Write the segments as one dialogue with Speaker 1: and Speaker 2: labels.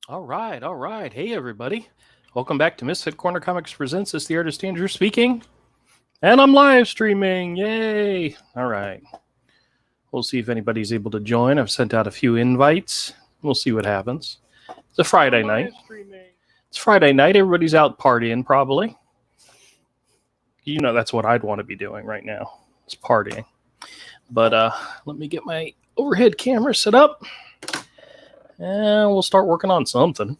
Speaker 1: All right, all right. Hey, everybody. Welcome back to Misfit Corner Comics Presents. It's the artist Andrew speaking. And I'm live streaming. Yay. All right. We'll see if anybody's able to join. I've sent out a few invites. We'll see what happens. It's a Friday night. It's Friday night. Everybody's out partying, probably. You know, that's what I'd want to be doing right now. It's partying. But let me get my overhead camera set up. And we'll start working on something.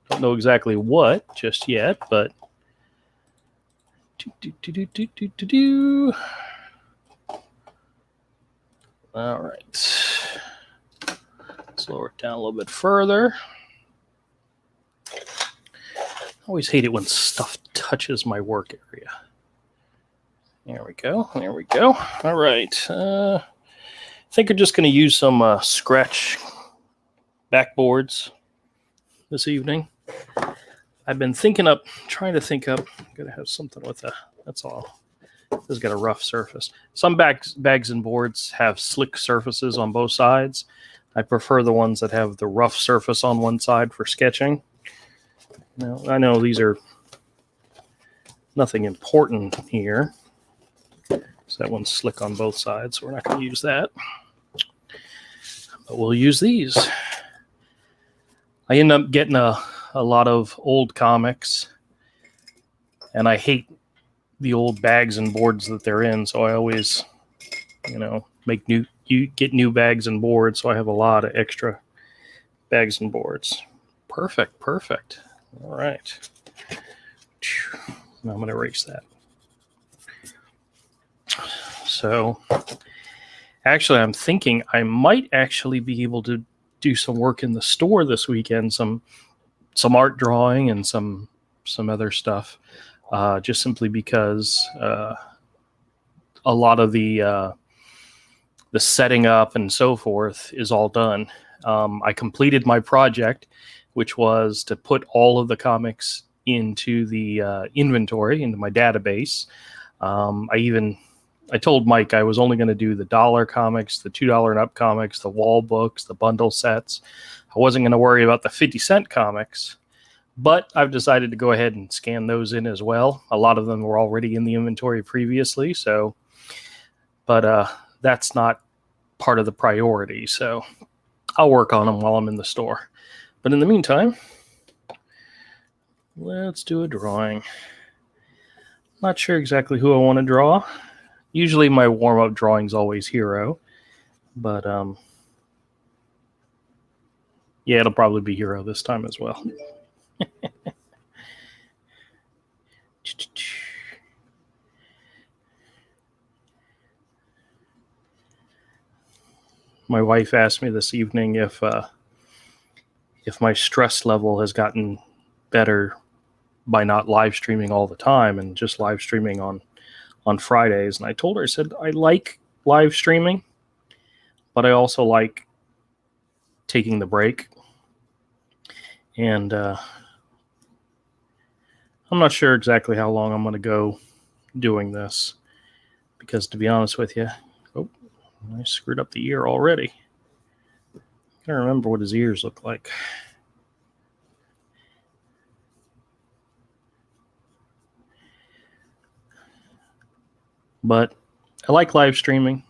Speaker 1: Don't know exactly what just yet, but all right. Let's lower it down a little bit further. I always hate it when stuff touches my work area. There we go. There we go. All right. I think we're just going to use some scratch backboards this evening. I've been trying to think up. I'm going to have something with that's all. This has got a rough surface. Some bags and boards have slick surfaces on both sides. I prefer the ones that have the rough surface on one side for sketching. Now, I know these are nothing important here. So that one's slick on both sides, so we're not going to use that. But we'll use these. I end up getting a lot of old comics, and I hate the old bags and boards that they're in, so I always, get new bags and boards, so I have a lot of extra bags and boards. Perfect. All right. Now I'm going to erase that. So, actually, I'm thinking I might actually be able to do some work in the store this weekend, some art drawing and some other stuff, just simply because a lot of the setting up and so forth is all done. I completed my project, which was to put all of the comics into the inventory, into my database. I told Mike I was only going to do the $1 comics, the $2 and up comics, the wall books, the bundle sets. I wasn't going to worry about the 50-cent comics, but I've decided to go ahead and scan those in as well. A lot of them were already in the inventory previously, but that's not part of the priority, so I'll work on them while I'm in the store. But in the meantime, let's do a drawing. Not sure exactly who I want to draw. Usually my warm-up drawing's always Hero, but yeah, it'll probably be Hero this time as well. My wife asked me this evening if my stress level has gotten better by not live streaming all the time and just live streaming on Fridays. And I told her, I said, I like live streaming, but I also like taking the break. And I'm not sure exactly how long I'm going to go doing this, because to be honest with you, I screwed up the ear already. I can't remember what his ears look like. But I like live streaming.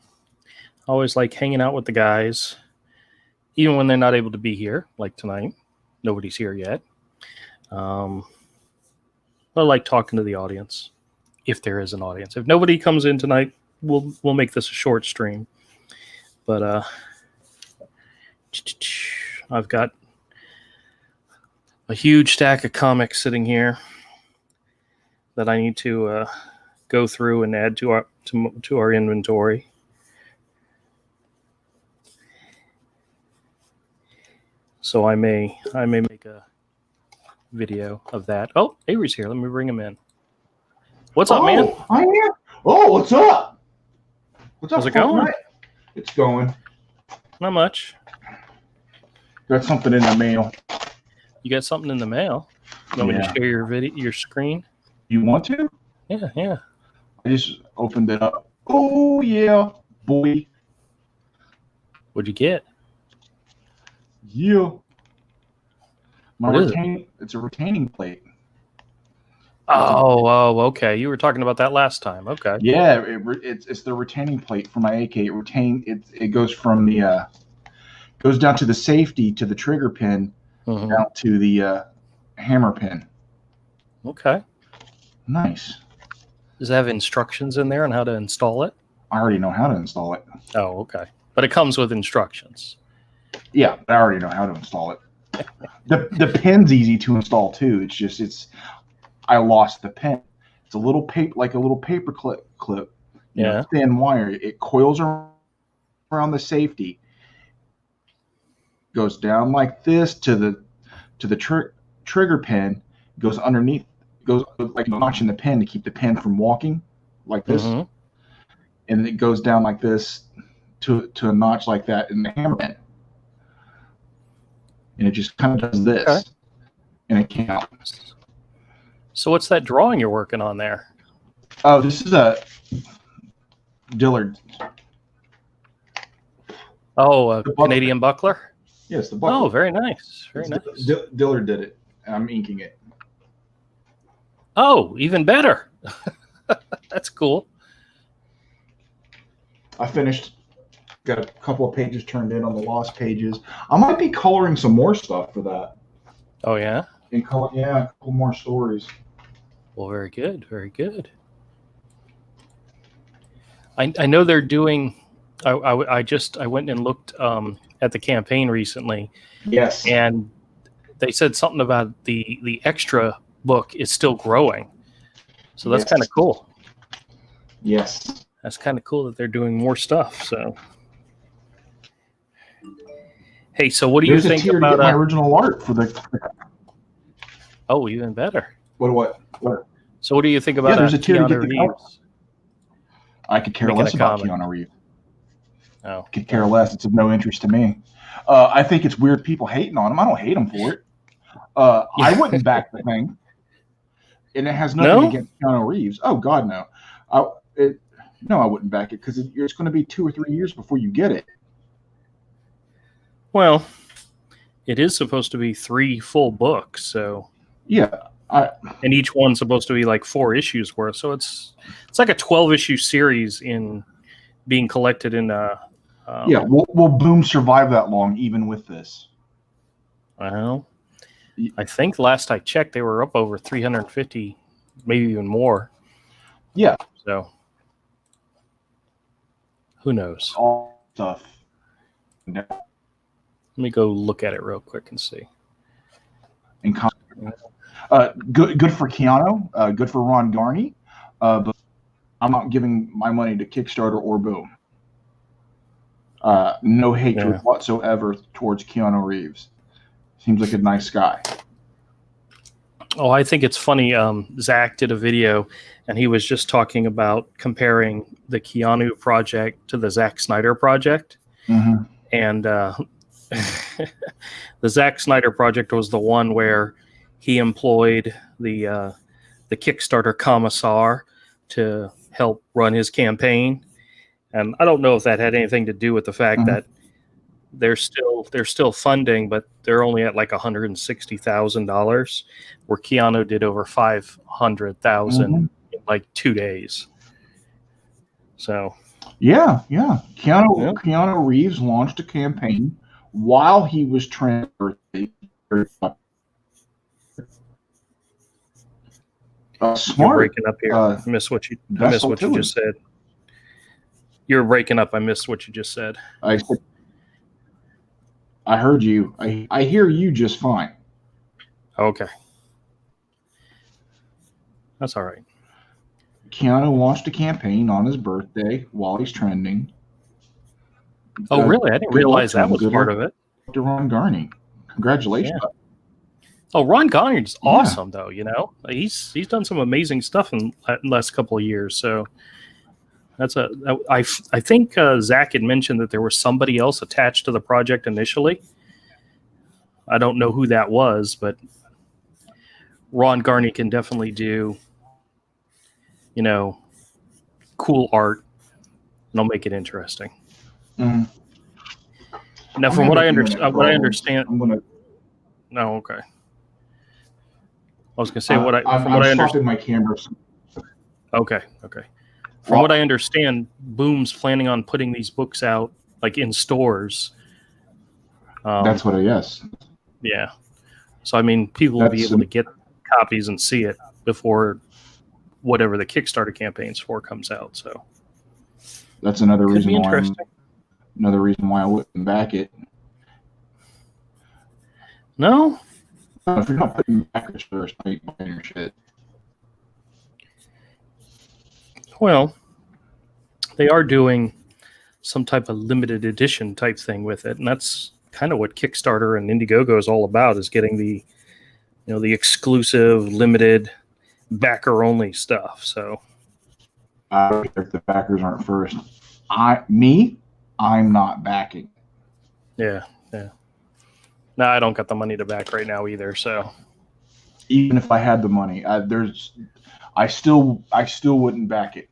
Speaker 1: I always like hanging out with the guys, even when they're not able to be here, like tonight. Nobody's here yet. I like talking to the audience, if there is an audience. If nobody comes in tonight, we'll make this a short stream. But I've got a huge stack of comics sitting here that I need to go through and add to our inventory. So I may make a video of that. Oh, Avery's here. Let me bring him in. What's up, man?
Speaker 2: I'm here. Oh, what's up? What's up?
Speaker 1: How's it going?
Speaker 2: It's going.
Speaker 1: Not much.
Speaker 2: Got something in the mail.
Speaker 1: You got something in the mail? You want me to share your screen?
Speaker 2: You want to?
Speaker 1: Yeah.
Speaker 2: I just opened it up. Oh, yeah, boy.
Speaker 1: What'd you get?
Speaker 2: Yeah. My
Speaker 1: What is it?
Speaker 2: It's a retaining plate.
Speaker 1: Oh, okay. You were talking about that last time. Okay.
Speaker 2: Yeah, it's the retaining plate for my AK. It goes from the goes down to the safety to the trigger pin
Speaker 1: Mhm.
Speaker 2: down to the hammer pin.
Speaker 1: Okay.
Speaker 2: Nice.
Speaker 1: Does it have instructions in there on how to install it?
Speaker 2: I already know how to install it.
Speaker 1: Oh, okay. But it comes with instructions.
Speaker 2: Yeah, I already know how to install it. The pin's easy to install too. I lost the pin. It's a little paper clip.
Speaker 1: Yeah.
Speaker 2: Thin wire. It coils around the safety, goes down like this to the trigger pin, goes underneath, goes like notching the pin to keep the pin from walking like this,
Speaker 1: Mhm.
Speaker 2: and it goes down like this to a notch like that in the hammer pin, and it just kind of does this,
Speaker 1: Okay.
Speaker 2: and it counts.
Speaker 1: So what's that drawing you're working on there?
Speaker 2: Oh, this is a Dillard.
Speaker 1: Oh, a
Speaker 2: The buckler.
Speaker 1: Canadian buckler?
Speaker 2: Yes, the buckler.
Speaker 1: Oh, very nice. Very nice.
Speaker 2: Dillard did it, and I'm inking it.
Speaker 1: Oh, even better. That's cool.
Speaker 2: I finished. Got a couple of pages turned in on the lost pages. I might be coloring some more stuff for that.
Speaker 1: Oh, yeah?
Speaker 2: A couple more stories.
Speaker 1: Well, very good. Very good. I know they're doing. I went and looked at the campaign recently,
Speaker 2: Yes.
Speaker 1: and they said something about the extra book is still growing. So that's
Speaker 2: Yes.
Speaker 1: kind of cool.
Speaker 2: Yes.
Speaker 1: That's kind of cool that they're doing more stuff. So, hey, so what do
Speaker 2: There's
Speaker 1: you
Speaker 2: a
Speaker 1: think
Speaker 2: tier to
Speaker 1: about?
Speaker 2: get my original art for the.
Speaker 1: Oh, even better.
Speaker 2: What?
Speaker 1: So, what do you think about?
Speaker 2: There's a tier to
Speaker 1: Keanu
Speaker 2: get the
Speaker 1: Reeves?
Speaker 2: I could care
Speaker 1: Making
Speaker 2: less
Speaker 1: a
Speaker 2: about
Speaker 1: comic.
Speaker 2: Keanu Reeves.
Speaker 1: Oh,
Speaker 2: Could care less. It's of no interest to me. I think it's weird people hating on him. I don't hate him for it. I wouldn't back the thing, and it has nothing
Speaker 1: No?
Speaker 2: against Keanu Reeves. Oh God, no. No, I wouldn't back it because it's going to be 2 or 3 years before you get it.
Speaker 1: Well, it is supposed to be 3 full books, so
Speaker 2: Yeah,
Speaker 1: and each one's supposed to be like 4 issues worth. So it's like a 12-issue series in being collected in
Speaker 2: yeah. Will Boom survive that long, even with this?
Speaker 1: Well, I think last I checked, they were up over 350, maybe even more.
Speaker 2: Yeah,
Speaker 1: So who knows?
Speaker 2: all stuff.
Speaker 1: Let me go look at it real quick and see.
Speaker 2: And good for Keanu. Good for Ron Garney. But I'm not giving my money to Kickstarter or Boom. No hatred whatsoever towards Keanu Reeves. Seems like a nice guy.
Speaker 1: Oh, I think it's funny. Zach did a video, and he was just talking about comparing the Keanu project to the Zack Snyder project.
Speaker 2: Mm-hmm.
Speaker 1: And the Zack Snyder project was the one where he employed the Kickstarter commissar to help run his campaign. And I don't know if that had anything to do with the fact that they're still funding, but they're only at like $160,000, where Keanu did over $500,000 in like 2 days. So
Speaker 2: yeah. Keanu Reeves launched a campaign while he was transferred. Smart.
Speaker 1: You're breaking up here. I missed what you just said. You're breaking up. I missed what you just said.
Speaker 2: I heard you. I hear you just fine.
Speaker 1: Okay. That's all right.
Speaker 2: Keanu launched a campaign on his birthday while he's trending.
Speaker 1: Oh, really? I didn't realize that was part of it.
Speaker 2: To Ron Garney. Congratulations.
Speaker 1: Yeah. Oh, Ron Garney's awesome, though. You know, he's done some amazing stuff in the last couple of years. So I think Zach had mentioned that there was somebody else attached to the project initially. I don't know who that was, but Ron Garney can definitely do, you know, cool art, and I'll make it interesting.
Speaker 2: Mm-hmm.
Speaker 1: Now, from what I understand,
Speaker 2: I'm gonna.
Speaker 1: no, okay. was going to say
Speaker 2: I'm
Speaker 1: from what I understand.
Speaker 2: swapping my cameras.
Speaker 1: Okay. From what I understand, Boom's planning on putting these books out like in stores.
Speaker 2: That's what I guess.
Speaker 1: Yeah. So I mean, people will be able to get copies and see it before whatever the Kickstarter campaign's for comes out. So
Speaker 2: that's another
Speaker 1: could
Speaker 2: reason
Speaker 1: be
Speaker 2: why
Speaker 1: interesting.
Speaker 2: I wouldn't back it.
Speaker 1: No.
Speaker 2: If you're not putting backers first, make your shit.
Speaker 1: Well, they are doing some type of limited edition type thing with it, and that's kind of what Kickstarter and Indiegogo is all about: is getting the the exclusive, limited, backer only stuff. So
Speaker 2: I don't care if the backers aren't first. I'm not backing.
Speaker 1: Yeah. No, I don't got the money to back right now either. So
Speaker 2: even if I had the money, I still wouldn't back it.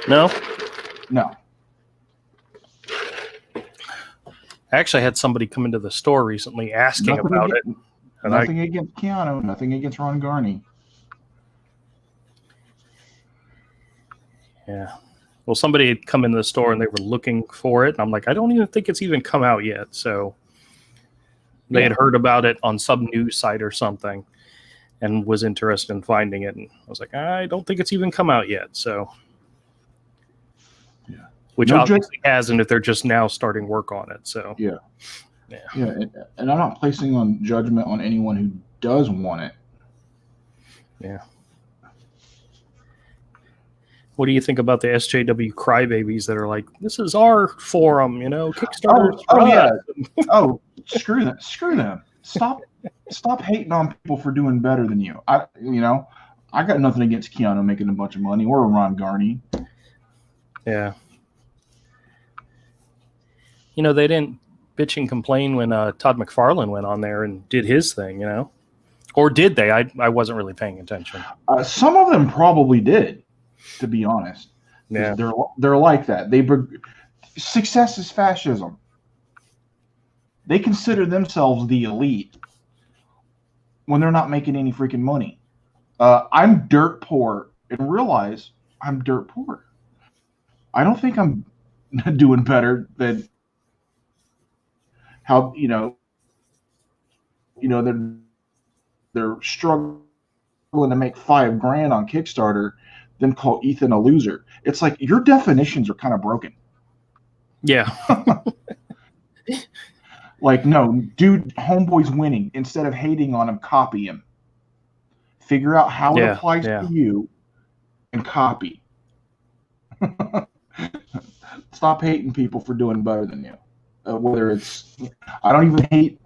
Speaker 1: No. I actually had somebody come into the store recently asking about it. And
Speaker 2: nothing against Keanu, nothing against Ron Garney.
Speaker 1: Yeah. Well, somebody had come into the store and they were looking for it. And I'm like, I don't even think it's even come out yet. So they had heard about it on some news site or something and was interested in finding it. And I was like, I don't think it's even come out yet. So, which obviously hasn't if they're just now starting work on it. So,
Speaker 2: yeah. And I'm not placing on judgment on anyone who does want it.
Speaker 1: Yeah. What do you think about the SJW crybabies that are like, this is our forum, Kickstarter?
Speaker 2: Oh, screw them. Stop hating on people for doing better than you. I got nothing against Keanu making a bunch of money or Ron Garney.
Speaker 1: Yeah. They didn't bitch and complain when Todd McFarlane went on there and did his thing, or did they? I wasn't really paying attention.
Speaker 2: Some of them probably did, to be honest.
Speaker 1: Yeah,
Speaker 2: they're like that. Success is fascism. They consider themselves the elite when they're not making any freaking money. I'm dirt poor and realize I'm dirt poor. I don't think I'm doing better than how they're struggling to make $5,000 on Kickstarter, then call Ethan a loser. It's like your definitions are kind of broken.
Speaker 1: Yeah.
Speaker 2: Like, no, dude, homeboy's winning. Instead of hating on him, copy him. Figure out how it applies to you and copy. Stop hating people for doing better than you. Whether it's, I don't even hate,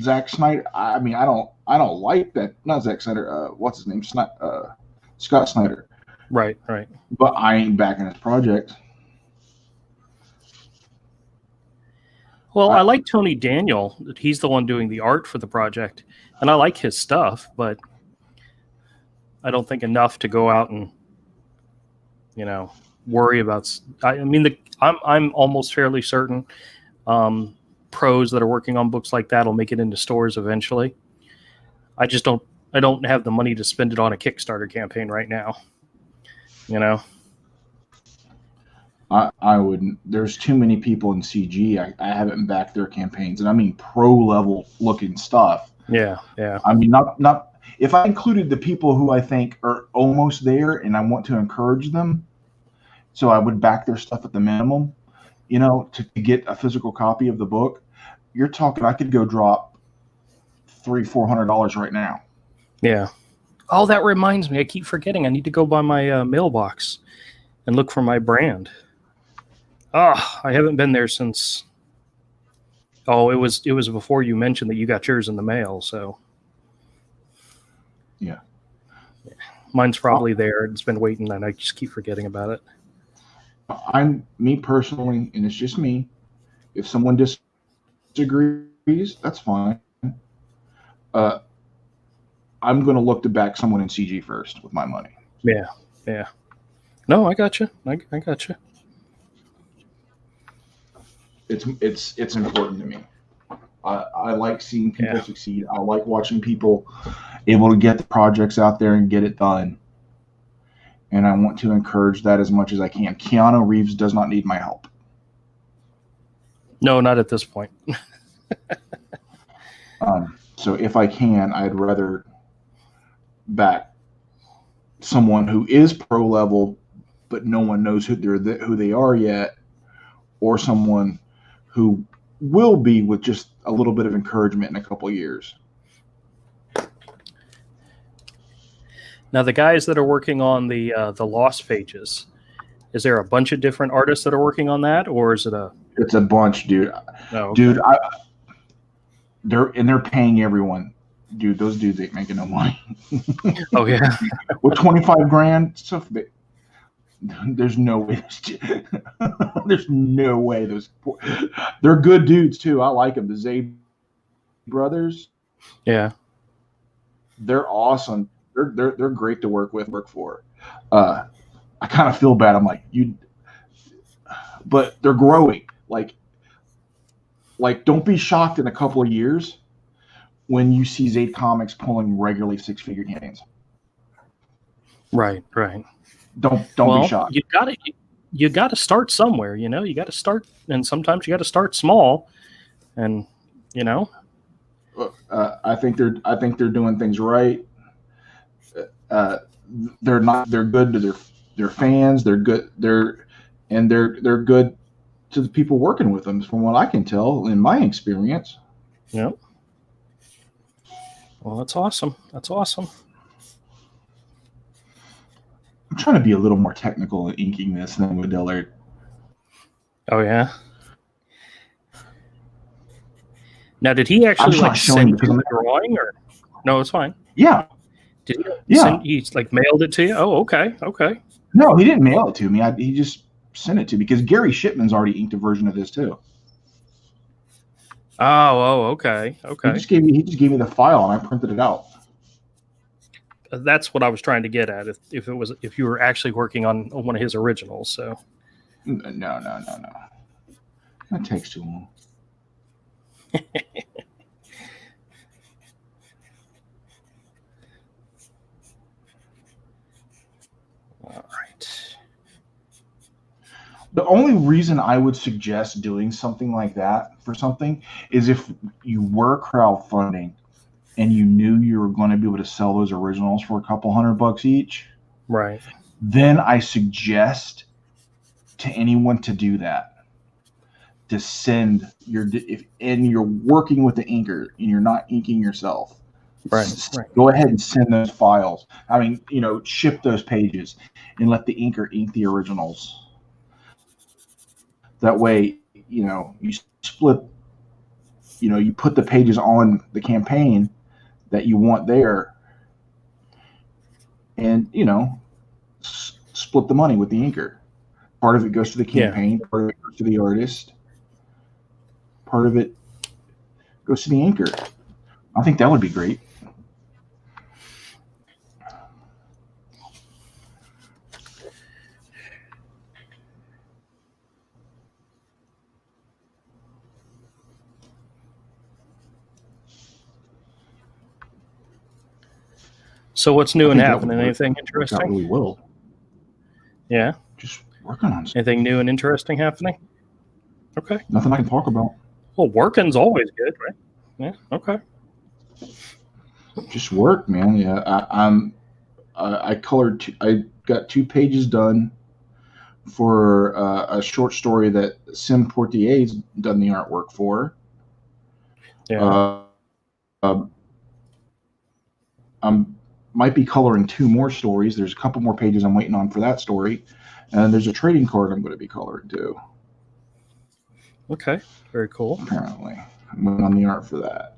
Speaker 2: Zack Snyder. I mean, I don't like that. Not Zack Snyder. What's his name? Scott Snyder.
Speaker 1: Right.
Speaker 2: But I ain't backing his project.
Speaker 1: Well, I like Tony Daniel. He's the one doing the art for the project, and I like his stuff, but I don't think enough to go out and, worry about. I mean, I'm almost fairly certain pros that are working on books like that will make it into stores eventually. I don't have the money to spend it on a Kickstarter campaign right now.
Speaker 2: I wouldn't. There's too many people in CG. I haven't backed their campaigns, and I mean pro level looking stuff.
Speaker 1: Yeah.
Speaker 2: I mean, not if I included the people who I think are almost there, and I want to encourage them, so I would back their stuff at the minimum. To get a physical copy of the book. You're talking. I could go drop $300-400 right now.
Speaker 1: Yeah. Oh, that reminds me. I keep forgetting. I need to go by my mailbox and look for my brand. I haven't been there since. Oh, it was before you mentioned that you got yours in the mail. So.
Speaker 2: Yeah.
Speaker 1: Mine's probably there. It's been waiting, and I just keep forgetting about it.
Speaker 2: Me personally, and it's just me. If someone disagrees, that's fine. I'm going to look to back someone in CG first with my money.
Speaker 1: Yeah. No, I got you. I got you.
Speaker 2: It's important to me. I like seeing people
Speaker 1: Yeah.
Speaker 2: succeed. I like watching people able to get the projects out there and get it done. And I want to encourage that as much as I can. Keanu Reeves does not need my help.
Speaker 1: No, not at this point.
Speaker 2: So if I can, I'd rather back someone who is pro level, but no one knows who they are yet, or someone who will be with just a little bit of encouragement in a couple of years.
Speaker 1: Now, the guys that are working on the Lost Pages, is there a bunch of different artists that are working on that, or is it a?
Speaker 2: It's a bunch, dude.
Speaker 1: No, okay.
Speaker 2: Dude, they're paying everyone. Dude, those dudes ain't making no money.
Speaker 1: Oh yeah.
Speaker 2: With 25 grand, stuff. There's no way. There's no way those. They're good dudes too. I like them. The Zay brothers.
Speaker 1: Yeah.
Speaker 2: They're awesome. They're great to work for. I kind of feel bad. I'm like but they're growing. Like don't be shocked in a couple of years when you see Zayd Comics pulling regularly 6-figure campaigns.
Speaker 1: Right.
Speaker 2: Don't be shocked.
Speaker 1: You got to start somewhere. You got to start, and sometimes you got to start small, and
Speaker 2: I think they're doing things right. They're good to their fans. They're good. They're good to the people working with them, from what I can tell in my experience.
Speaker 1: Yeah. Well, that's awesome.
Speaker 2: I'm trying to be a little more technical in inking this than with Dillard.
Speaker 1: Oh yeah. Now, did he actually send you the drawing, or no? It's fine.
Speaker 2: Yeah.
Speaker 1: Did he? Yeah. He mailed it to you? Oh, okay.
Speaker 2: No, he didn't mail it to me. He just sent it to me because Gary Shipman's already inked a version of this too.
Speaker 1: Oh, okay.
Speaker 2: He just gave me the file and I printed it out.
Speaker 1: That's what I was trying to get at. If you were actually working on one of his originals, so.
Speaker 2: No. That takes too long.
Speaker 1: All right.
Speaker 2: The only reason I would suggest doing something like that for something is if you were crowdfunding and you knew you were going to be able to sell those originals for a couple $100 each.
Speaker 1: Right.
Speaker 2: Then I suggest to anyone to do that. To send and you're working with the inker and you're not inking yourself.
Speaker 1: Right.
Speaker 2: Go ahead and send those files. I mean, ship those pages and let the inker ink the originals. That way, you split, you put the pages on the campaign that you want there and, split the money with the inker. Part of it goes to the campaign, part of it goes to the artist, part of it goes to the inker. I think that would be great.
Speaker 1: So what's new and happening? Anything interesting?
Speaker 2: Really will.
Speaker 1: Yeah.
Speaker 2: Just working on something.
Speaker 1: Anything new and interesting happening? Okay.
Speaker 2: Nothing I can talk about.
Speaker 1: Well, working's always good, right? Yeah. Okay.
Speaker 2: Just work, man. Yeah. I colored. I got 2 pages done for a short story that Sim Portier's done the artwork for.
Speaker 1: Yeah.
Speaker 2: Might be coloring 2 more stories. There's a couple more pages I'm waiting on for that story. And there's a trading card I'm going to be coloring too.
Speaker 1: Okay. Very cool.
Speaker 2: Apparently. I'm waiting on the art for that.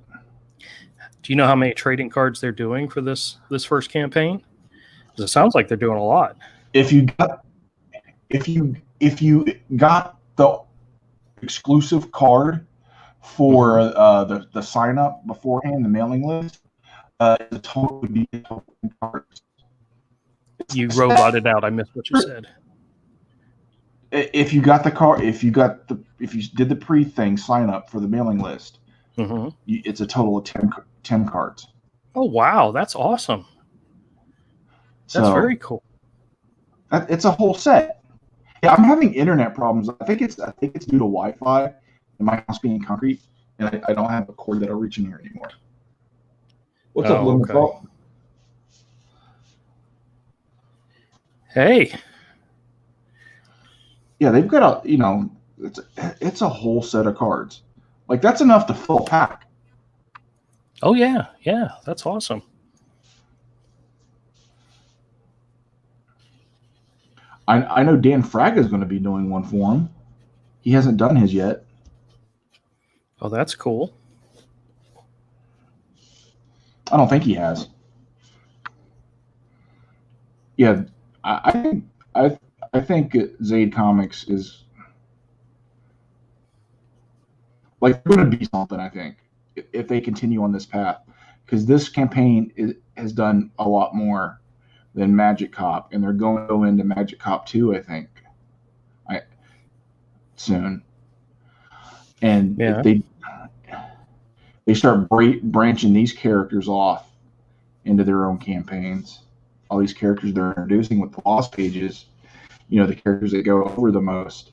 Speaker 1: Do you know how many trading cards they're doing for this first campaign? Because it sounds like they're doing a lot.
Speaker 2: If you got the exclusive card for the sign up beforehand, the mailing list, the total would be cards.
Speaker 1: You roboted out. I missed what you said.
Speaker 2: If you got the card, if you did the pre-thing sign up for the mailing list,
Speaker 1: Mm-hmm.
Speaker 2: It's a total of 10 cards.
Speaker 1: Oh wow, that's awesome. That's
Speaker 2: So
Speaker 1: very cool.
Speaker 2: it's a whole set. Yeah, I'm having internet problems. I think it's due to Wi-Fi and my house being concrete, and I don't have a cord that'll reach in here anymore. What's up,
Speaker 1: Oh, okay.
Speaker 2: Lumenthal?
Speaker 1: Hey,
Speaker 2: Yeah, they've got it's a whole set of cards. Like that's enough to fill a pack.
Speaker 1: oh yeah, yeah, that's awesome.
Speaker 2: I know Dan Fraga is going to be doing one for him. He hasn't done his yet.
Speaker 1: Oh, that's cool.
Speaker 2: I don't think he has. Yeah, I think Zaid Comics is like going to be something. I think if they continue on this path, because this campaign has done a lot more than Magic Cop, and they're going to go into Magic Cop 2, I think, soon. And
Speaker 1: Yeah,
Speaker 2: if they start branching these characters off into their own campaigns, all these characters they're introducing with the Lost Pages, the characters that go over the most.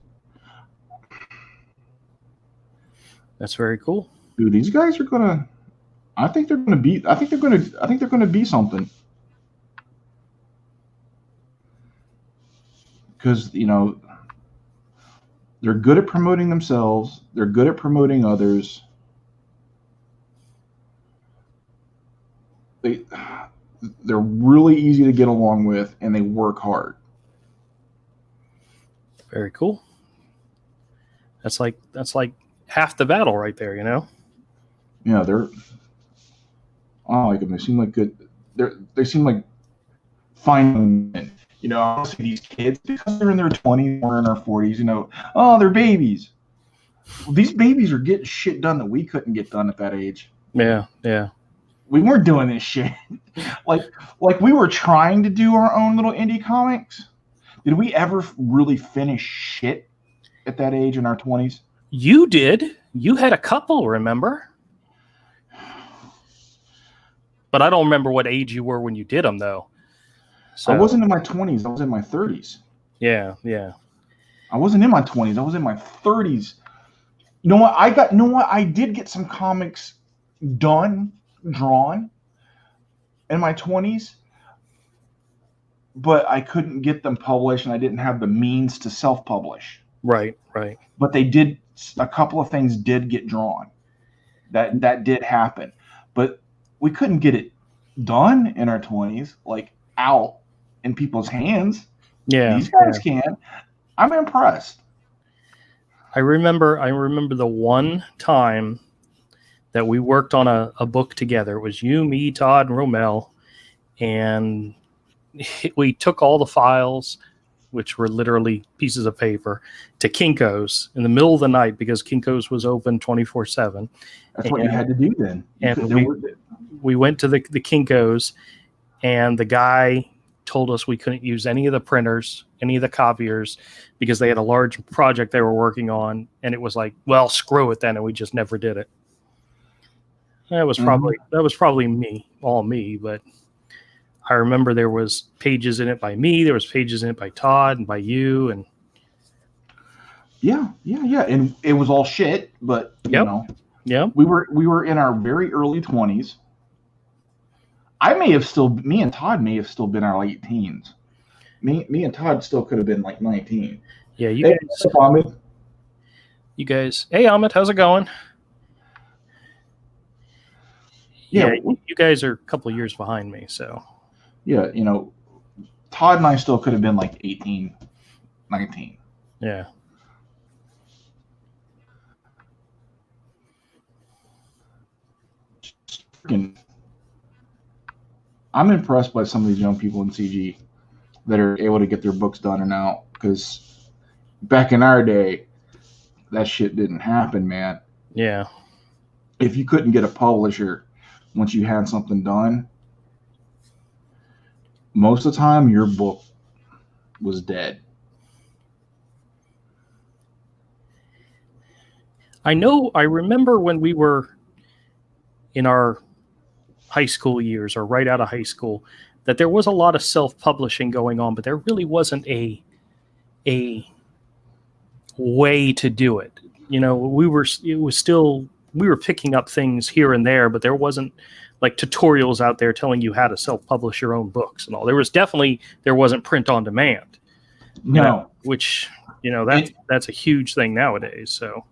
Speaker 1: that's very cool.
Speaker 2: Dude, these guys are gonna. I think they're gonna be. I think they're gonna be something. Because they're good at promoting themselves. They're good at promoting others. They're really easy to get along with, and they work hard.
Speaker 1: Very cool. That's like half the battle right there,
Speaker 2: Yeah, I like them. They seem like good. They seem like fine men. Honestly, these kids, because they're in their 20s or in their 40s, oh, they're babies. Well, these babies are getting shit done that we couldn't get done at that age.
Speaker 1: Yeah, yeah.
Speaker 2: We weren't doing this shit. like we were trying to do our own little indie comics. Did we ever really finish shit at that age in our 20s?
Speaker 1: You did. You had a couple, remember? But I don't remember what age you were when you did them, though. So,
Speaker 2: I wasn't in my 20s. I was in my 30s.
Speaker 1: Yeah, yeah.
Speaker 2: I wasn't in my 20s. I was in my 30s. You know what? I did get some comics drawn in my 20s, but I couldn't get them published, and I didn't have the means to self-publish.
Speaker 1: Right, right.
Speaker 2: But a couple of things did get drawn. That did happen. But we couldn't get it done in our 20s, like out in people's hands.
Speaker 1: Yeah.
Speaker 2: These guys can. I'm impressed.
Speaker 1: I remember the one time that we worked on a book together. It was you, me, Todd, and Romel, and we took all the files, which were literally pieces of paper, to Kinko's in the middle of the night because Kinko's was open 24/7.
Speaker 2: That's what you had to do then.
Speaker 1: And we went to the Kinko's, and the guy told us we couldn't use any of the printers, any of the copiers, because they had a large project they were working on, and it was like, well, screw it then, and we just never did it. That was probably me, but I remember there was pages in it by me, there was pages in it by Todd and by you, and
Speaker 2: yeah, and it was all shit, but
Speaker 1: yeah,
Speaker 2: we were in our very early 20s. Me and Todd may have still been our late teens. Me and Todd still could have been like 19.
Speaker 1: Yeah, you guys. Hey, Amit, how's it going? Yeah, you guys are a couple of years behind me, so.
Speaker 2: Yeah, Todd and I still could have been like 18, 19.
Speaker 1: Yeah.
Speaker 2: I'm impressed by some of these young people in CG that are able to get their books done and out, because back in our day, that shit didn't happen, man.
Speaker 1: Yeah.
Speaker 2: If you couldn't get a publisher once you had something done, most of the time your book was dead.
Speaker 1: I remember when we were in our high school years or right out of high school that there was a lot of self-publishing going on, but there really wasn't a way to do it. You know, we were picking up things here and there, but there wasn't like tutorials out there telling you how to self-publish your own books and all. There wasn't print on demand.
Speaker 2: No.
Speaker 1: Which, that's a huge thing nowadays. So,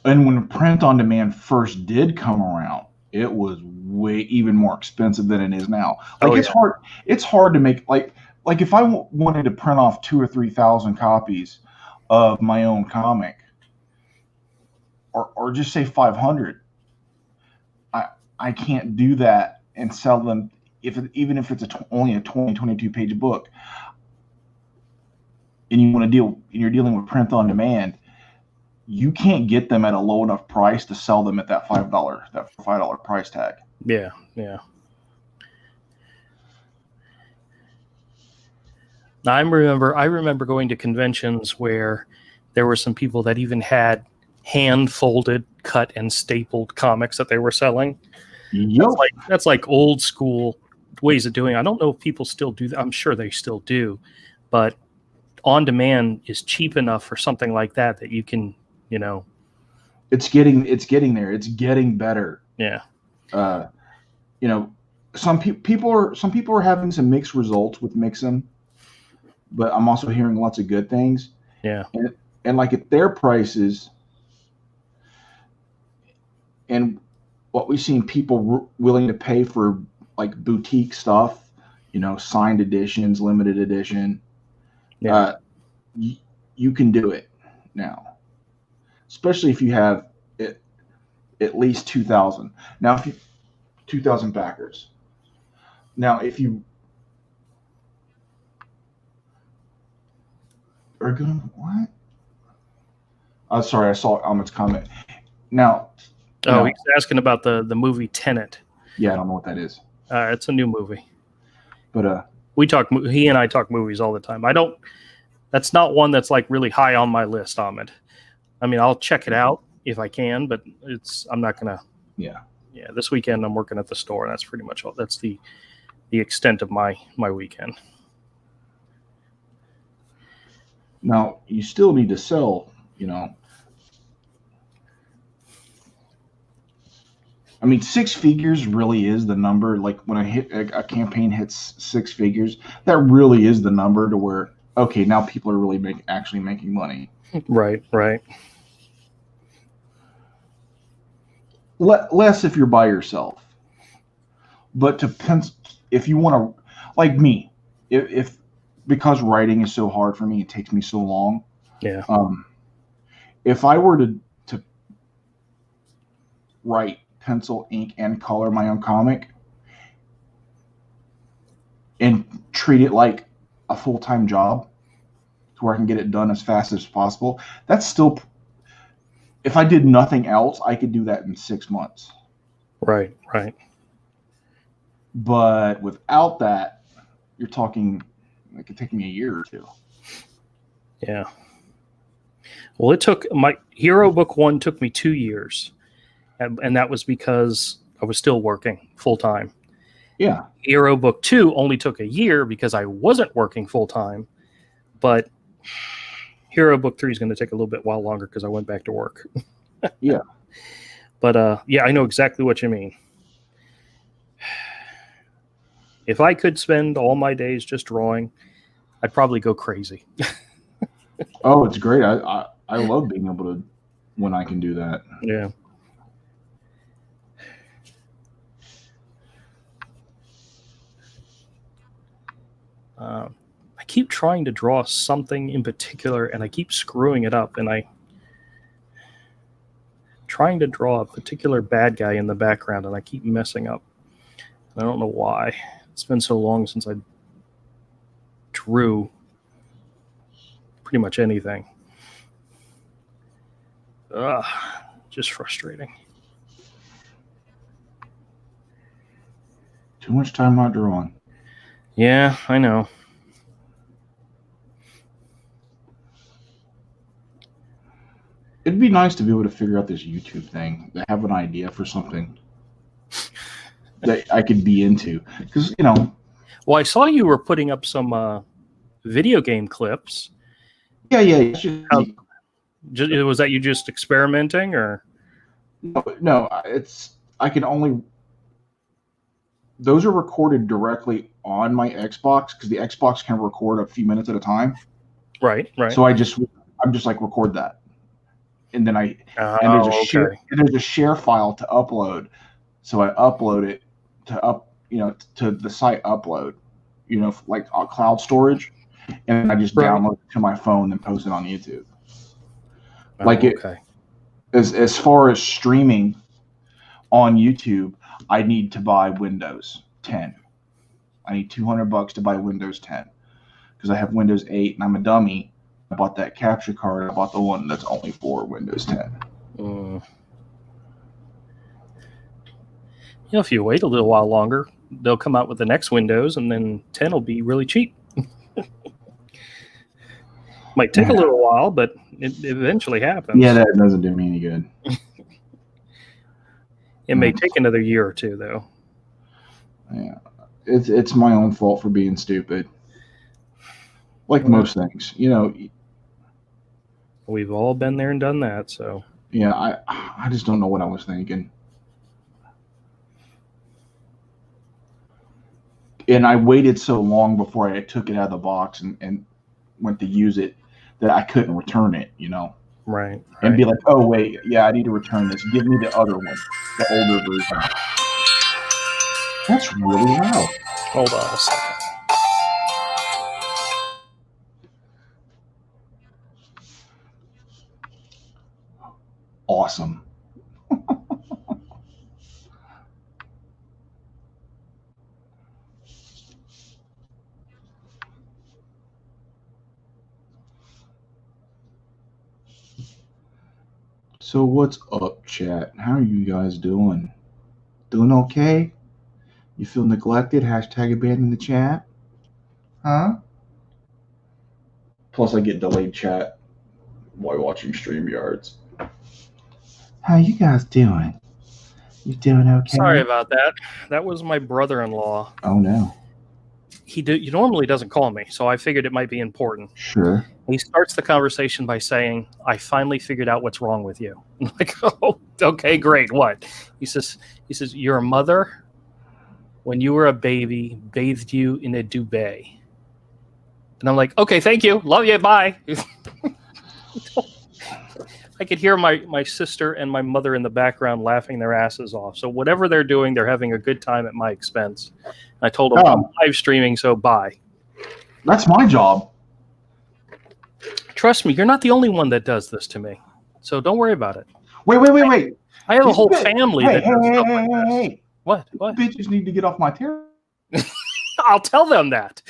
Speaker 2: and when print on demand first did come around, it was way even more expensive than it is now. Like it's hard to make like if I wanted to print off 2,000 or 3,000 copies of my own comic, or just say 500, I can't do that and sell them even if it's only a 22 page book. And you're dealing with print on demand, you can't get them at a low enough price to sell them at that $5 price tag.
Speaker 1: Yeah. Now, I remember going to conventions where there were some people that even had hand folded, cut and stapled comics that they were selling.
Speaker 2: Yep.
Speaker 1: That's like old school ways of doing it. I don't know if people still do that. I'm sure they still do, but on demand is cheap enough for something like that you can,
Speaker 2: it's getting there. It's getting better.
Speaker 1: Yeah.
Speaker 2: Some people are having some mixed results with Mixam, but I'm also hearing lots of good things.
Speaker 1: Yeah.
Speaker 2: And like at their prices and what we've seen people willing to pay for like boutique stuff, signed editions, limited edition. Yeah. You can do it now, especially if you have at least 2,000. Now, if you 2,000 backers. Now, if you are going, what? Sorry, I saw Ahmed's comment. Now,
Speaker 1: he's asking about the movie Tenet.
Speaker 2: Yeah, I don't know what that is.
Speaker 1: It's a new movie.
Speaker 2: But
Speaker 1: he and I talk movies all the time. That's not one that's like really high on my list, Ahmed. I mean, I'll check it out if I can, but I'm not gonna.
Speaker 2: Yeah.
Speaker 1: Yeah. This weekend I'm working at the store, and that's pretty much all. That's the extent of my weekend.
Speaker 2: Now you still need to sell. I mean, 6 figures really is the number. Like when a campaign hits 6 figures, that really is the number to where, okay, now people are really actually making money.
Speaker 1: Right.
Speaker 2: Less if you're by yourself. But if you want to, like me, if because writing is so hard for me, it takes me so long.
Speaker 1: Yeah.
Speaker 2: If I were to write, pencil, ink, and color my own comic and treat it like a full-time job to where I can get it done as fast as possible, that's still, if I did nothing else, I could do that in 6 months.
Speaker 1: Right.
Speaker 2: But without that, you're talking, it could take me a year or 2.
Speaker 1: Yeah. Well, it took my Hero Book 1 took me 2 years. And that was because I was still working full time.
Speaker 2: Yeah.
Speaker 1: Hero Book 2 only took a year because I wasn't working full time. But Hero Book 3 is going to take a little bit while longer because I went back to work.
Speaker 2: Yeah.
Speaker 1: But yeah, I know exactly what you mean. If I could spend all my days just drawing, I'd probably go crazy.
Speaker 2: Oh, it's great. I love being able to, when I can do that.
Speaker 1: Yeah. I keep trying to draw something in particular, and I keep screwing it up. And trying to draw a particular bad guy in the background, and I keep messing up. I don't know why. It's been so long since I drew pretty much anything. Just frustrating.
Speaker 2: Too much time not drawing.
Speaker 1: Yeah, I know.
Speaker 2: It'd be nice to be able to figure out this YouTube thing, to have an idea for something. that I could be into. Because, you know,
Speaker 1: Well, I saw you were putting up some video game clips.
Speaker 2: yeah. It's just,
Speaker 1: Was that you just experimenting, or?
Speaker 2: no, I can only. Those are recorded directly on my Xbox because the Xbox can record a few minutes at a time.
Speaker 1: Right.
Speaker 2: So I'm just like record that, and then and there's a share file to upload. So I upload it to the site upload, like cloud storage, and I just download it to my phone and post it on YouTube. As far as streaming on YouTube, I need to buy Windows 10. I need $200 to buy Windows 10 because I have Windows 8 and I'm a dummy. I bought that capture card. I bought the one that's only for Windows 10.
Speaker 1: If you wait a little while longer, they'll come out with the next Windows, and then 10 will be really cheap. Might take a little while, but it eventually happens.
Speaker 2: Yeah, that doesn't do me any good.
Speaker 1: It may take another year or two, though.
Speaker 2: Yeah, it's my own fault for being stupid. Like most things,
Speaker 1: We've all been there and done that, so.
Speaker 2: Yeah, I just don't know what I was thinking. And I waited so long before I took it out of the box and went to use it that I couldn't return it,
Speaker 1: Right.
Speaker 2: And be like, oh, wait, yeah, I need to return this. Give me the other one, the older version. That's really loud.
Speaker 1: Hold on a second.
Speaker 2: Awesome. So what's up, chat? How are you guys doing? Doing okay? You feel neglected? Hashtag abandon the chat? Huh? Plus I get delayed chat while watching StreamYards. How you guys doing? You doing okay?
Speaker 1: Sorry about that. That was my brother-in-law.
Speaker 2: Oh, no.
Speaker 1: He normally doesn't call me, so I figured it might be important.
Speaker 2: Sure.
Speaker 1: He starts the conversation by saying, I finally figured out what's wrong with you. I'm like, oh, okay, great. What? He says, your mother, when you were a baby, bathed you in a duvet. And I'm like, okay, thank you. Love you. Bye. I could hear my sister and my mother in the background laughing their asses off. So whatever they're doing, they're having a good time at my expense. I told them I'm live streaming, so bye.
Speaker 2: That's my job.
Speaker 1: Trust me, you're not the only one that does this to me. So don't worry about it.
Speaker 2: Wait.
Speaker 1: I have a whole family that does stuff like this.
Speaker 2: Hey.
Speaker 1: What?
Speaker 2: Bitches need to get off my territory.
Speaker 1: I'll tell them that.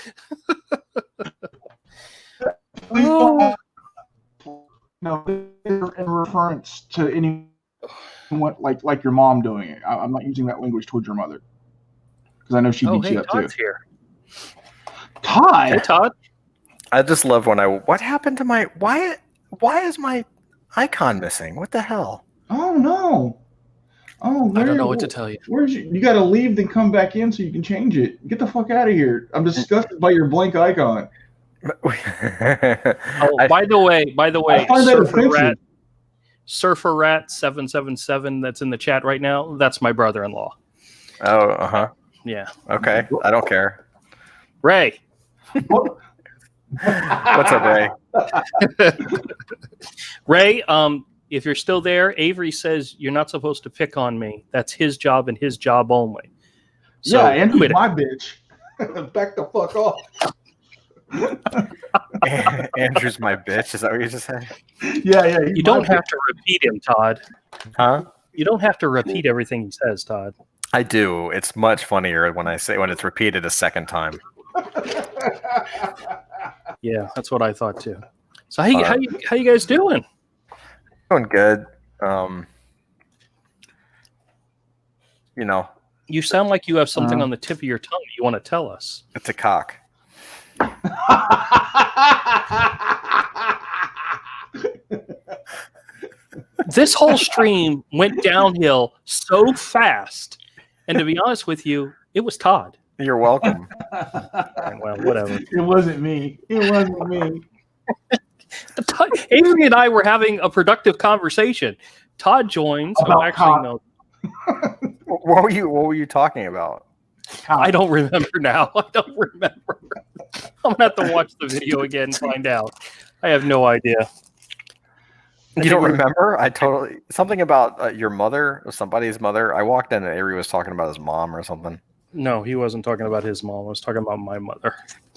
Speaker 2: No, in reference to anyone like your mom doing it. I'm not using that language towards your mother because I know she beats you up
Speaker 1: Todd's
Speaker 2: too.
Speaker 1: Here.
Speaker 2: Todd.
Speaker 1: Hey, Todd.
Speaker 3: I just love what happened to my why is my icon missing? What the hell?
Speaker 2: Oh no. Oh,
Speaker 1: I don't know what to tell you.
Speaker 2: You got to leave, then come back in so you can change it. Get the fuck out of here. I'm disgusted by your blank icon.
Speaker 1: By the way,
Speaker 2: I find that offensive.
Speaker 1: Surfer Rat 777 that's in the chat right now. That's my brother-in-law.
Speaker 3: Oh,
Speaker 1: Yeah.
Speaker 3: Okay, I don't care.
Speaker 1: Ray.
Speaker 3: What's up, Ray?
Speaker 1: Ray, if you're still there, Avery says you're not supposed to pick on me. That's his job and his job only. So,
Speaker 2: yeah, Andrew's my bitch. Back the fuck off.
Speaker 3: Andrew's my bitch. Is that what you just said?
Speaker 2: Yeah.
Speaker 1: You don't have to repeat him, Todd.
Speaker 3: Huh?
Speaker 1: You don't have to repeat everything he says, Todd.
Speaker 3: I do. It's much funnier when it's repeated a second time.
Speaker 1: Yeah, that's what I thought too. So how you guys doing?
Speaker 3: Doing good.
Speaker 1: You sound like you have something on the tip of your tongue you want to tell us.
Speaker 3: It's a cock.
Speaker 1: This whole stream went downhill so fast And to be honest with you, it was Todd.
Speaker 3: You're welcome.
Speaker 1: Well, whatever.
Speaker 2: It wasn't me. It wasn't me.
Speaker 1: Avery and I were having a productive conversation. Todd joins.
Speaker 2: About
Speaker 1: Actually,
Speaker 2: Todd.
Speaker 1: no,
Speaker 3: What were you talking about?
Speaker 1: I don't remember now. I don't remember. I'm gonna have to watch the video again and find out. I have no idea.
Speaker 3: You don't remember? I totally something about your mother or somebody's mother. I walked in and Avery was talking about his mom or something.
Speaker 1: No, he wasn't talking about his mom. I was talking about my mother.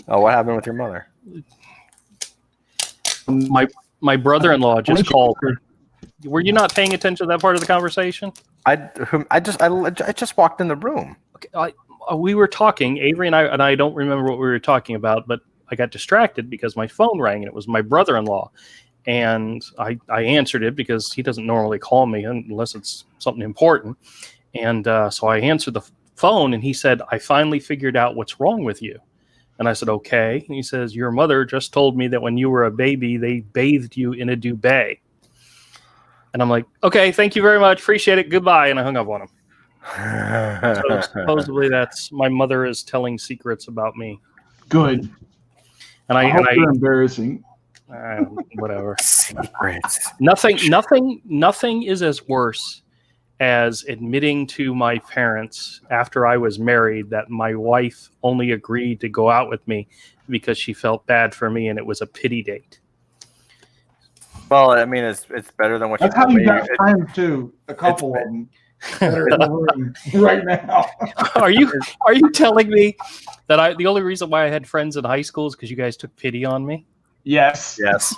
Speaker 3: Oh, what happened with your mother?
Speaker 1: My brother-in-law just called. Were you not paying attention to that part of the conversation?
Speaker 3: I just walked in the room.
Speaker 1: Okay, we were talking, Avery and I don't remember what we were talking about, but I got distracted because my phone rang and it was my brother-in-law. And I answered it because he doesn't normally call me unless it's something important. And so I answered the phone and he said, I finally figured out what's wrong with you. And I said, okay. And he says, your mother just told me that when you were a baby, they bathed you in a duvet. And I'm like, okay, thank you very much. Appreciate it. Goodbye. And I hung up on him. So supposedly that's my mother is telling secrets about me.
Speaker 2: Good.
Speaker 1: And
Speaker 2: I hope they're embarrassing.
Speaker 1: Whatever.
Speaker 3: Secrets.
Speaker 1: Nothing is as worse as admitting to my parents after I was married that my wife only agreed to go out with me because she felt bad for me and it was a pity date.
Speaker 3: Well, I mean, it's better than what
Speaker 2: That's
Speaker 3: you
Speaker 2: how
Speaker 3: told
Speaker 2: you
Speaker 3: me.
Speaker 2: got time too. A couple of them that are in the room right now.
Speaker 1: Are you telling me that the only reason why I had friends in high school is because you guys took pity on me?
Speaker 2: Yes.
Speaker 3: Yes.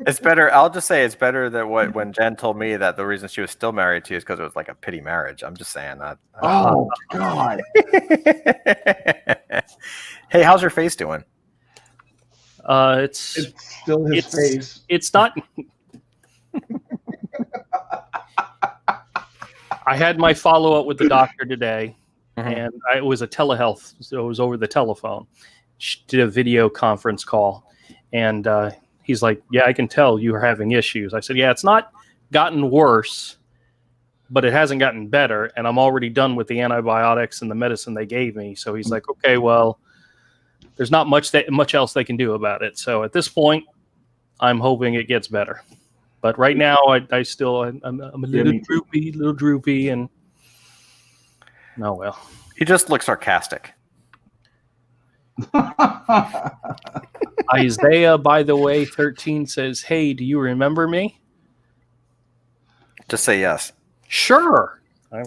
Speaker 3: It's better. I'll just say it's better than when Jen told me that the reason she was still married to you is because it was like a pity marriage. I'm just saying that.
Speaker 2: Oh God.
Speaker 3: Hey, how's your face doing?
Speaker 1: It's
Speaker 2: Still his face.
Speaker 1: It's not. I had my follow up with the doctor today, and it was a telehealth, so it was over the telephone. She did a video conference call, and he's like, "Yeah, I can tell you are having issues." I said, "Yeah, it's not gotten worse, but it hasn't gotten better, and I'm already done with the antibiotics and the medicine they gave me." So he's like, "Okay, well, there's not much else they can do about it. So at this point, I'm hoping it gets better. But right now, I'm a little droopy, and oh well."
Speaker 3: You just look sarcastic.
Speaker 1: Isaiah, by the way, 13 says, "Hey, do you remember me?"
Speaker 3: Just say yes.
Speaker 1: Sure. I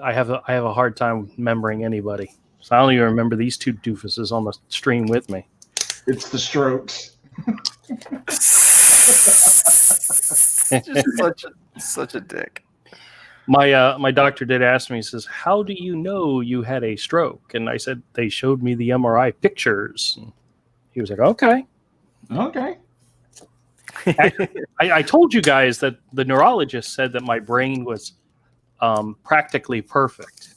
Speaker 1: have a hard time remembering anybody. So I don't even remember these two doofuses on the stream with me.
Speaker 2: It's the strokes.
Speaker 3: Just such a dick.
Speaker 1: My doctor did ask me, he says, "How do you know you had a stroke?" And I said, "They showed me the MRI pictures." And he was like, "Okay."
Speaker 2: Okay.
Speaker 1: I told you guys that the neurologist said that my brain was practically perfect.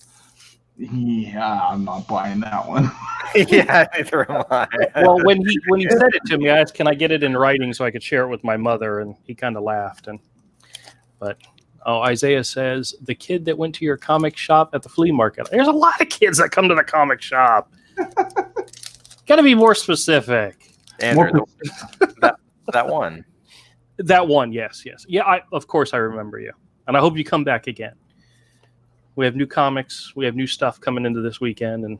Speaker 2: Yeah, I'm not buying that one.
Speaker 3: Yeah, neither am I.
Speaker 1: Well, when he said it to me, I asked, "Can I get it in writing so I could share it with my mother?" And he kind of laughed. Isaiah says, "The kid that went to your comic shop at the flea market." There's a lot of kids that come to the comic shop. Got to be more specific.
Speaker 3: Andrew, that one.
Speaker 1: That one, yes. Yeah, of course I remember you. And I hope you come back again. We have new comics. We have new stuff coming into this weekend. And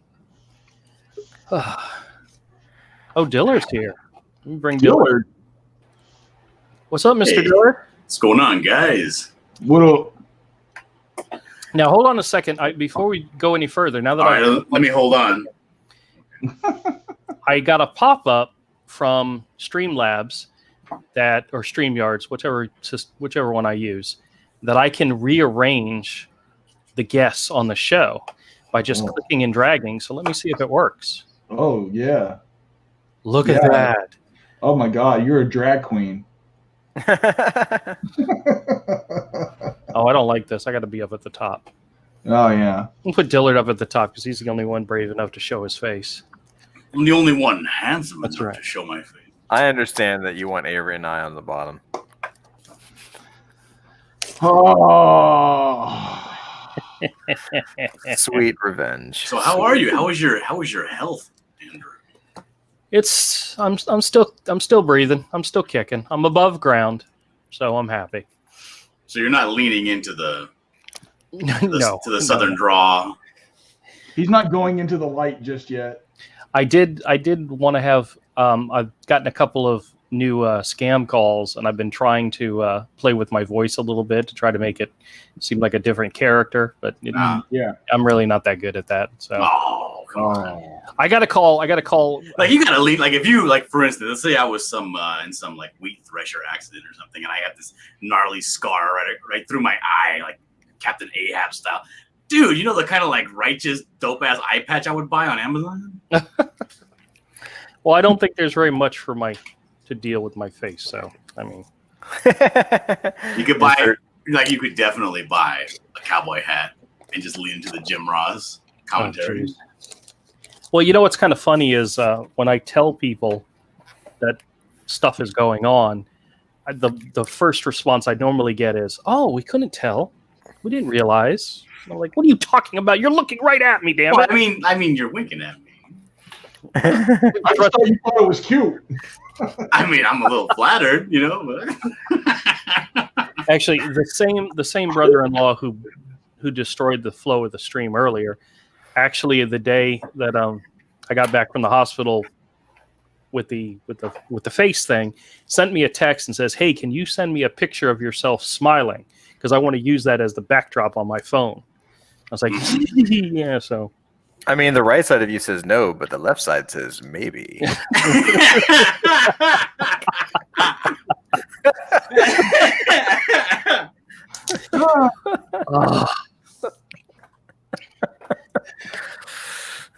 Speaker 1: Dillard's here. Let me bring Dillard. What's up, Mr. Dillard?
Speaker 4: What's going on, guys?
Speaker 2: What up?
Speaker 1: Now, hold on a second. Before we go any further, now that
Speaker 4: All right, let me hold on.
Speaker 1: I got a pop-up from Streamlabs or StreamYards, whichever one I use, that I can rearrange the guests on the show by just clicking and dragging. So let me see if it works.
Speaker 2: Oh, yeah.
Speaker 1: Look at that.
Speaker 2: Oh, my God. You're a drag queen.
Speaker 1: Oh, I don't like this. I got to be up at the top.
Speaker 2: Oh, yeah.
Speaker 1: We'll put Dillard up at the top because he's the only one brave enough to show his face.
Speaker 4: I'm the only one handsome
Speaker 1: That's
Speaker 4: enough
Speaker 1: right.
Speaker 4: to show my face.
Speaker 3: I understand that you want Avery and I on the bottom.
Speaker 2: Oh.
Speaker 3: Sweet revenge.
Speaker 4: So how are you? How was your health, Andrew?
Speaker 1: I'm still breathing. I'm still kicking. I'm above ground, so I'm happy.
Speaker 4: So you're not leaning into the
Speaker 1: No,
Speaker 4: to the southern draw.
Speaker 2: He's not going into the light just yet.
Speaker 1: I did want to have. I've gotten a couple of new scam calls, and I've been trying to play with my voice a little bit to try to make it seem like a different character. But
Speaker 2: Yeah.
Speaker 1: I'm really not that good at that. So
Speaker 4: Oh, come on.
Speaker 1: I got to call.
Speaker 4: Like you gotta lean. Like if you like, for instance, let's say I was in some like wheat thresher accident or something, and I got this gnarly scar right through my eye, like Captain Ahab style. Dude, you know the kind of like righteous dope ass eye patch I would buy on Amazon.
Speaker 1: Well, I don't think there's very much to deal with my face. So I mean,
Speaker 4: You could buy you could definitely buy a cowboy hat and just lean into the Jim Ross commentary.
Speaker 1: geez. Well, you know what's kind of funny is when I tell people that stuff is going on, the first response I normally get is, "Oh, we couldn't tell. We didn't realize." I'm like, "What are you talking about? You're looking right at me, damn
Speaker 4: Well,
Speaker 1: it!"
Speaker 4: I mean, you're winking at me.
Speaker 2: I thought you thought it was cute.
Speaker 4: I mean, I'm a little flattered, you know. But
Speaker 1: Actually, the same brother-in-law who destroyed the flow of the stream earlier. Actually, the day that I got back from the hospital with the face thing, sent me a text and says, "Hey, can you send me a picture of yourself smiling? Because I want to use that as the backdrop on my phone." I was like, "Yeah." So
Speaker 3: I mean, the right side of you says no, but the left side says maybe.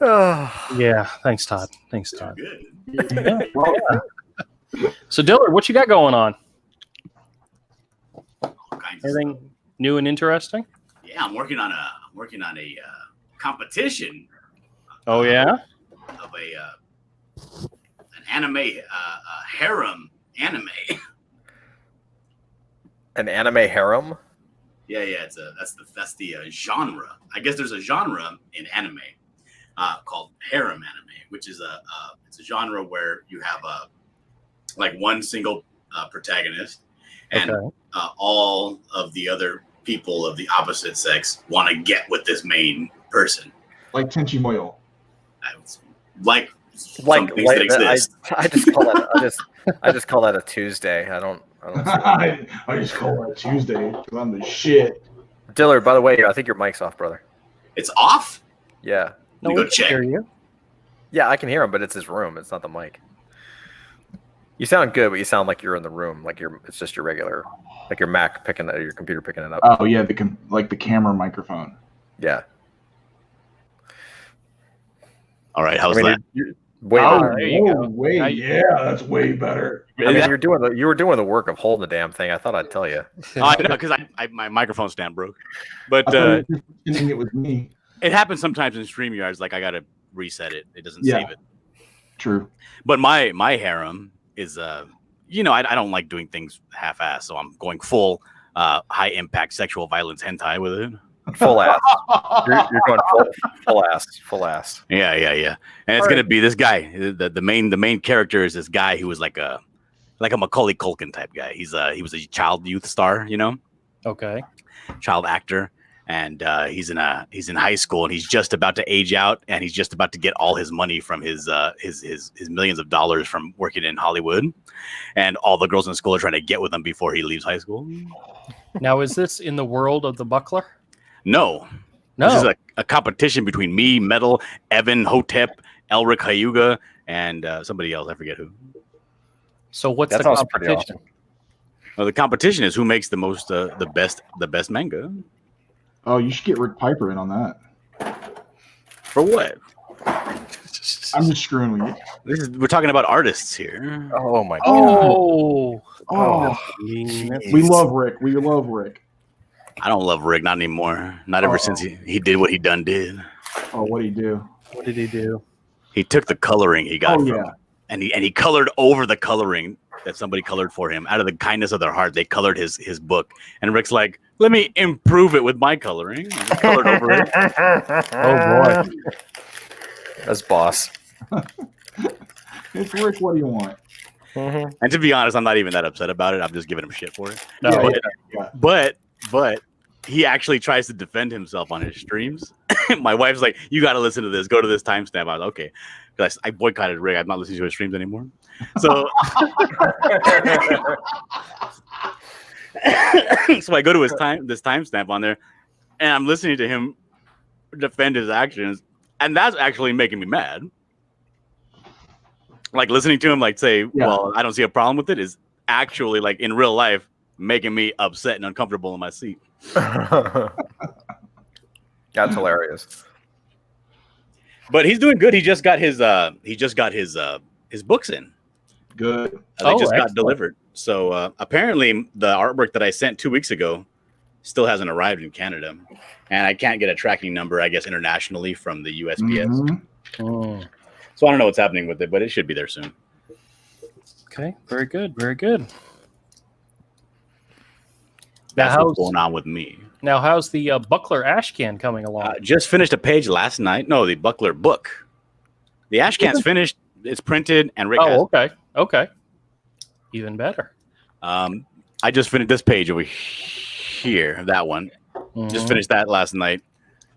Speaker 1: yeah, thanks, Todd. Thanks, Todd.
Speaker 4: Good.
Speaker 1: So, Dillard, what you got going on?
Speaker 4: All kinds of
Speaker 1: Anything
Speaker 4: stuff.
Speaker 1: new and interesting?
Speaker 4: Yeah, I'm working on a competition
Speaker 1: Oh yeah.
Speaker 4: of an anime harem anime.
Speaker 3: An anime harem?
Speaker 4: Yeah, that's the genre. I guess there's a genre in anime called harem anime, which is it's a genre where you have like one single protagonist, and
Speaker 1: Okay.
Speaker 4: all of the other people of the opposite sex want to get with this main person.
Speaker 2: Like Tenchi Muyo.
Speaker 4: Like some
Speaker 3: Like,
Speaker 4: things that exist.
Speaker 3: I just call that a Tuesday. I don't
Speaker 2: I just call it Tuesday because I'm the shit.
Speaker 3: Dillard, by the way, I think your mic's off, brother.
Speaker 4: It's off.
Speaker 3: Yeah.
Speaker 1: No,
Speaker 4: You go
Speaker 1: we can
Speaker 4: check.
Speaker 1: hear you.
Speaker 3: Yeah, I can hear him, but it's his room. It's not the mic. You sound good, but you sound like you're in the room. It's just your regular, like your Mac your computer picking it up.
Speaker 2: Oh yeah, the camera microphone.
Speaker 3: Yeah.
Speaker 4: All right, how's
Speaker 3: I mean,
Speaker 4: that?
Speaker 3: you're way
Speaker 1: Oh,
Speaker 3: better.
Speaker 1: there you go.
Speaker 2: Way,
Speaker 1: Now
Speaker 2: yeah, that's way better.
Speaker 3: I mean, you were doing the work of holding the damn thing. I thought I'd tell you.
Speaker 5: I know because my microphone stand broke, but
Speaker 2: I thought you were pretending it was me.
Speaker 5: it happens sometimes in StreamYards. Like I gotta reset it; it doesn't
Speaker 2: Yeah.
Speaker 5: save it.
Speaker 2: True.
Speaker 5: But my harem is I don't like doing things half-assed, so I'm going full high impact sexual violence hentai with it.
Speaker 3: Full ass. You're going full ass.
Speaker 5: Yeah, and it's gonna be this guy. The main character is this guy who was like a Macaulay Culkin type guy. He was a child youth star,
Speaker 1: Okay.
Speaker 5: child actor, and he's in high school, and he's just about to age out, and he's just about to get all his money from his millions of dollars from working in Hollywood, and all the girls in school are trying to get with him before he leaves high school.
Speaker 1: Now, is this in the world of the Buckler?
Speaker 5: No,
Speaker 1: No.
Speaker 5: this is a competition between me, Metal, Evan, Hotep, Elric Hyuga, and somebody else. I forget who.
Speaker 1: So what's
Speaker 3: That
Speaker 1: the
Speaker 3: sounds pretty
Speaker 1: competition?
Speaker 5: Well, the competition is who makes the most, the best manga.
Speaker 2: Oh, you should get Rick Piper in on that.
Speaker 5: For what?
Speaker 2: I'm just screwing with you.
Speaker 5: We're talking about artists here.
Speaker 3: Oh my god.
Speaker 1: Oh.
Speaker 2: Oh,
Speaker 1: Jeez.
Speaker 2: we love Rick. We love Rick.
Speaker 5: I don't love Rick, not anymore. Not ever since he did what he done did.
Speaker 2: Oh, what'd he do?
Speaker 1: What did he do?
Speaker 5: He took the coloring he got
Speaker 2: Oh,
Speaker 5: from,
Speaker 2: yeah.
Speaker 5: and he colored over the coloring that somebody colored for him. Out of the kindness of their heart, they colored his book. And Rick's like, Let me improve it with my coloring. I just colored over it.
Speaker 1: Oh boy.
Speaker 3: As boss.
Speaker 2: It's Rick. What do you want?
Speaker 5: And to be honest, I'm not even that upset about it. I'm just giving him shit for it.
Speaker 1: No,
Speaker 2: Yeah,
Speaker 1: yeah.
Speaker 2: yeah.
Speaker 5: But he actually tries to defend himself on his streams. My wife's like, "You got to listen to this. Go to this timestamp." I was okay, because I boycotted Rick. I'm not listening to his streams anymore. So, so I go to this timestamp on there, and I'm listening to him defend his actions, and that's actually making me mad. Like listening to him, like say, "Well, I don't see a problem with it," is actually like in real life making me upset and uncomfortable in my seat.
Speaker 3: That's hilarious.
Speaker 5: But he's doing good. He just got his books in.
Speaker 2: Good.
Speaker 5: They
Speaker 1: Oh,
Speaker 5: just got
Speaker 1: excellent.
Speaker 5: delivered. So apparently the artwork that I sent 2 weeks ago still hasn't arrived in Canada, and I can't get a tracking number, I guess, internationally from the USPS.
Speaker 2: Mhm.
Speaker 1: Mm.
Speaker 5: So I don't know what's happening with it, but it should be there soon.
Speaker 1: Okay, very good, very good.
Speaker 5: That's
Speaker 1: Now,
Speaker 5: what's going on with me.
Speaker 1: how's the Buckler Ashcan coming along?
Speaker 5: Just finished a page last night. No, the Buckler book. The Ashcan's finished. It's printed, and Rick has.
Speaker 1: Oh, okay. Even better.
Speaker 5: I just finished this page over here. That one. Just
Speaker 1: Mhm.
Speaker 5: finished that last night.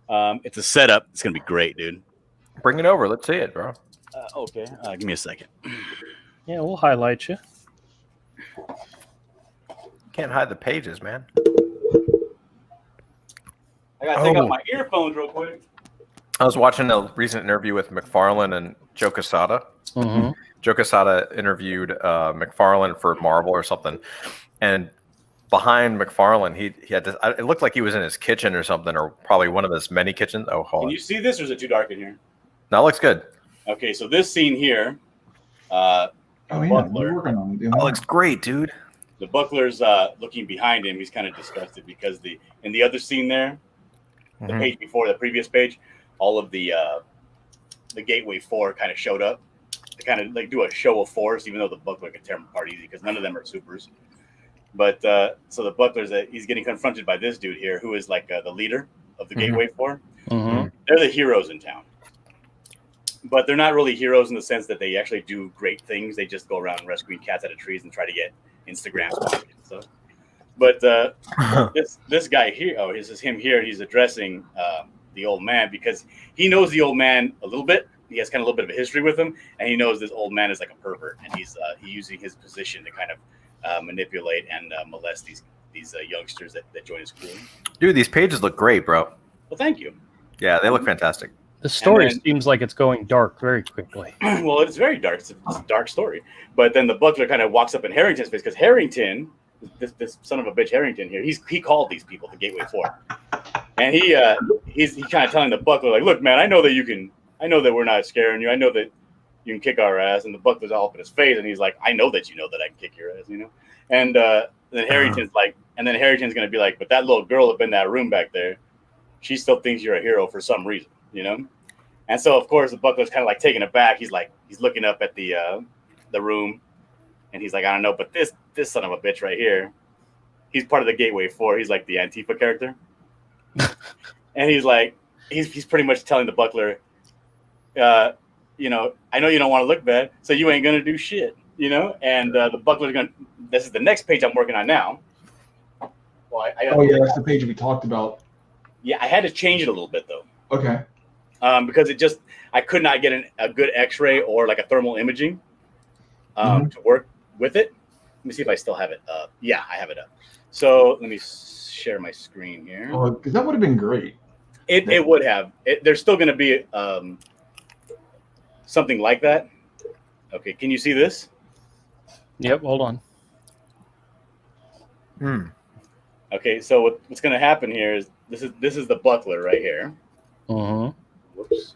Speaker 5: It's a setup. It's gonna be great, dude.
Speaker 3: Bring it over. Let's see it, bro.
Speaker 5: Okay. Give me a second.
Speaker 1: Yeah, we'll highlight you.
Speaker 3: Can't hide the pages, man.
Speaker 5: I gotta take out my earphones real quick.
Speaker 3: I was watching a recent interview with McFarlane and Joe Quesada.
Speaker 1: Mm-hmm.
Speaker 3: Joe Quesada interviewed McFarlane for Marvel or something, and behind McFarlane, he had this. It looked like he was in his kitchen or something, or probably one of his many kitchens. Oh, hold
Speaker 5: Can
Speaker 3: on.
Speaker 5: you see this, or is it too dark in here?
Speaker 3: No, it looks good.
Speaker 5: Okay, so this scene here,
Speaker 2: Oh yeah,
Speaker 5: Buckler.
Speaker 2: we're working on it.
Speaker 3: That looks great, dude.
Speaker 5: the Buckler's looking behind him. He's kind of disgusted because in the other scene there, the page before, the previous page, all of the Gateway 4 kind of showed up to kind of like do a show of force, even though the Buckler could tear them apart easy because none of them are supers. But so the Buckler's he's getting confronted by this dude here, who is like the leader of the Gateway 4.
Speaker 1: Mm-hmm.
Speaker 5: They're the heroes in town, but they're not really heroes in the sense that they actually do great things. They just go around rescuing cats out of trees and try to get Instagrams and stuff. But this guy here, this is him here. He's addressing the old man because he knows the old man a little bit. He has kind of a little bit of a history with him, and he knows this old man is like a pervert, and he's using his position to kind of manipulate and molest these youngsters that join his crew.
Speaker 3: Dude, these pages look great, bro.
Speaker 5: Well, thank you.
Speaker 3: Yeah, they look fantastic.
Speaker 1: The story
Speaker 5: then-
Speaker 1: seems like it's going dark very quickly.
Speaker 5: Well, it's very dark. It's a dark story. But then the Buckler kind of walks up in Harrington's face because Harrington, this son of a bitch Harrington here, he called these people the Gateway 4, and he's kind of telling the Buckler like, look, man, I know that we're not scaring you. I know that you can kick our ass. And the Buckler's all up in his face, and he's like, I know that you know that I can kick your ass, you know. And then Harrington's like, and then Harrington's gonna be like, but that little girl up in that room back there, she still thinks you're a hero for some reason, you know. And so, of course, the Buckler's kind of like taken aback. He's looking up at the room, and he's like, I don't know, but this son of a bitch right here, he's part of the Gateway 4. He's like the Antifa character, and he's like, he's pretty much telling the Buckler, you know, I know you don't want to look bad, so you ain't gonna do shit, you know. And the Buckler's gonna. This is the next page I'm working on now. Well,
Speaker 2: Oh yeah, that's the page we talked about.
Speaker 5: yeah, I had to change it a little bit though.
Speaker 2: Okay.
Speaker 5: Because I could not get a good X-ray or like a thermal imaging to work with it. Let me see if I still have it up. Yeah, I have it up. So let me share my screen here.
Speaker 2: Oh, because that would have been great.
Speaker 5: It would have. There's still going to be something like that. Okay, can you see this?
Speaker 1: Yep, hold on.
Speaker 5: Okay, so what's going to happen here is this is the Buckler right here.
Speaker 1: Mm-hmm.
Speaker 5: Whoops.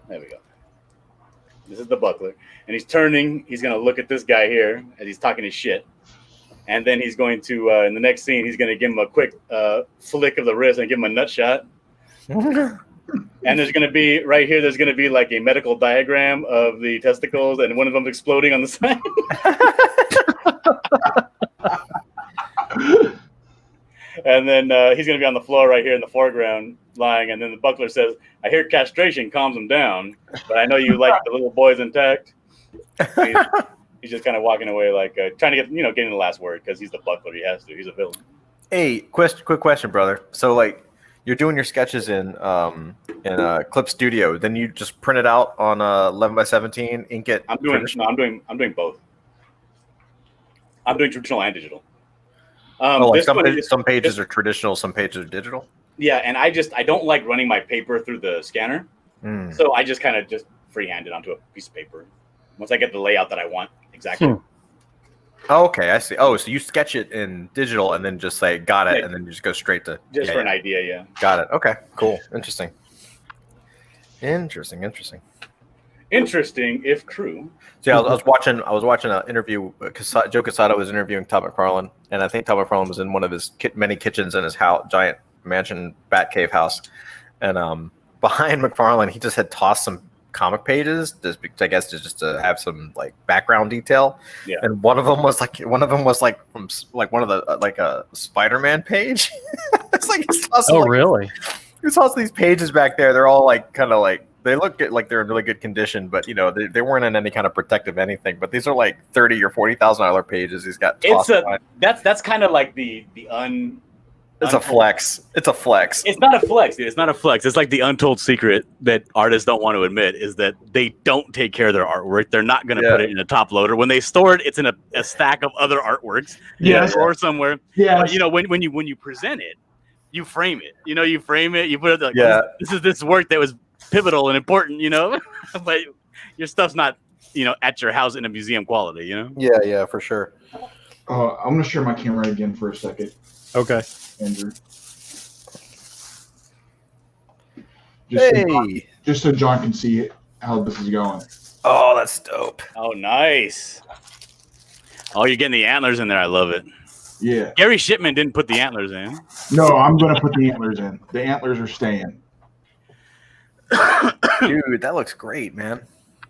Speaker 5: There we go. This is the Buckler. And he's turning. He's going to look at this guy here as he's talking his shit. And then he's going to, in the next scene, he's going to give him a quick flick of the wrist and give him a nut shot. And there's going to be, right here, there's going to be like a medical diagram of the testicles, and one of them exploding on the side. And then he's going to be on the floor right here in the foreground, lying. And then the buckler says, "I hear castration calms him down, but I know you like the little boys intact." He's just kind of walking away, like trying to get, getting the last word because he's the buckler. He has to. He's a villain.
Speaker 3: Hey, quick question, brother. So, like, you're doing your sketches in Clip Studio, then you just print it out on 11x17, ink it.
Speaker 5: I'm doing both. I'm doing traditional and digital.
Speaker 3: Some pages are traditional, some pages are digital.
Speaker 5: Yeah, and I don't like running my paper through the scanner, so I just kind of just freehand it onto a piece of paper. Once I get the layout that I want exactly.
Speaker 3: Oh, okay, I see. Oh, so you sketch it in digital and then just say "got it," and then you just go straight to
Speaker 5: for an idea. Yeah,
Speaker 3: got it. Okay, cool, interesting,
Speaker 5: if true.
Speaker 3: So yeah, I was watching an interview. Joe Quesada was interviewing Todd McFarlane, and I think Todd McFarlane was in one of his many kitchens in his house, giant mansion Batcave house, and behind McFarlane, he just had tossed some comic pages, just to have some like background detail.
Speaker 5: Yeah.
Speaker 3: And one of them was like from like one of the like a Spider-Man page. It's like he's tossing,
Speaker 1: really?
Speaker 3: He tossing these pages back there. They're all like kind of like. They look like they're in really good condition, but they weren't in any kind of protective anything. But these are like $30,000 or $40,000 pages. He's got.
Speaker 5: That's kind of like the
Speaker 3: It's a flex. It's a flex.
Speaker 5: It's not a flex, dude. It's not a flex. It's like the untold secret that artists don't want to admit is that they don't take care of their artwork. They're not going to put it in a top loader. When they store it, it's in a stack of other artworks. Or somewhere.
Speaker 2: Yeah.
Speaker 5: But, when you present it, you frame it. You frame it. You put it like, this is this work that was pivotal and important, but your stuff's not, at your house in a museum quality,
Speaker 3: Yeah, for sure.
Speaker 2: I'm going to share my camera again for a second,
Speaker 1: Okay.
Speaker 2: Andrew. Just so John can see how this is going.
Speaker 3: Oh, that's dope.
Speaker 5: Oh, nice. Oh, you're getting the antlers in there. I love it.
Speaker 2: Yeah.
Speaker 5: Gary Shipman didn't put the antlers in.
Speaker 2: No, I'm going to put the antlers in. The antlers are staying.
Speaker 3: Dude, that looks great, man.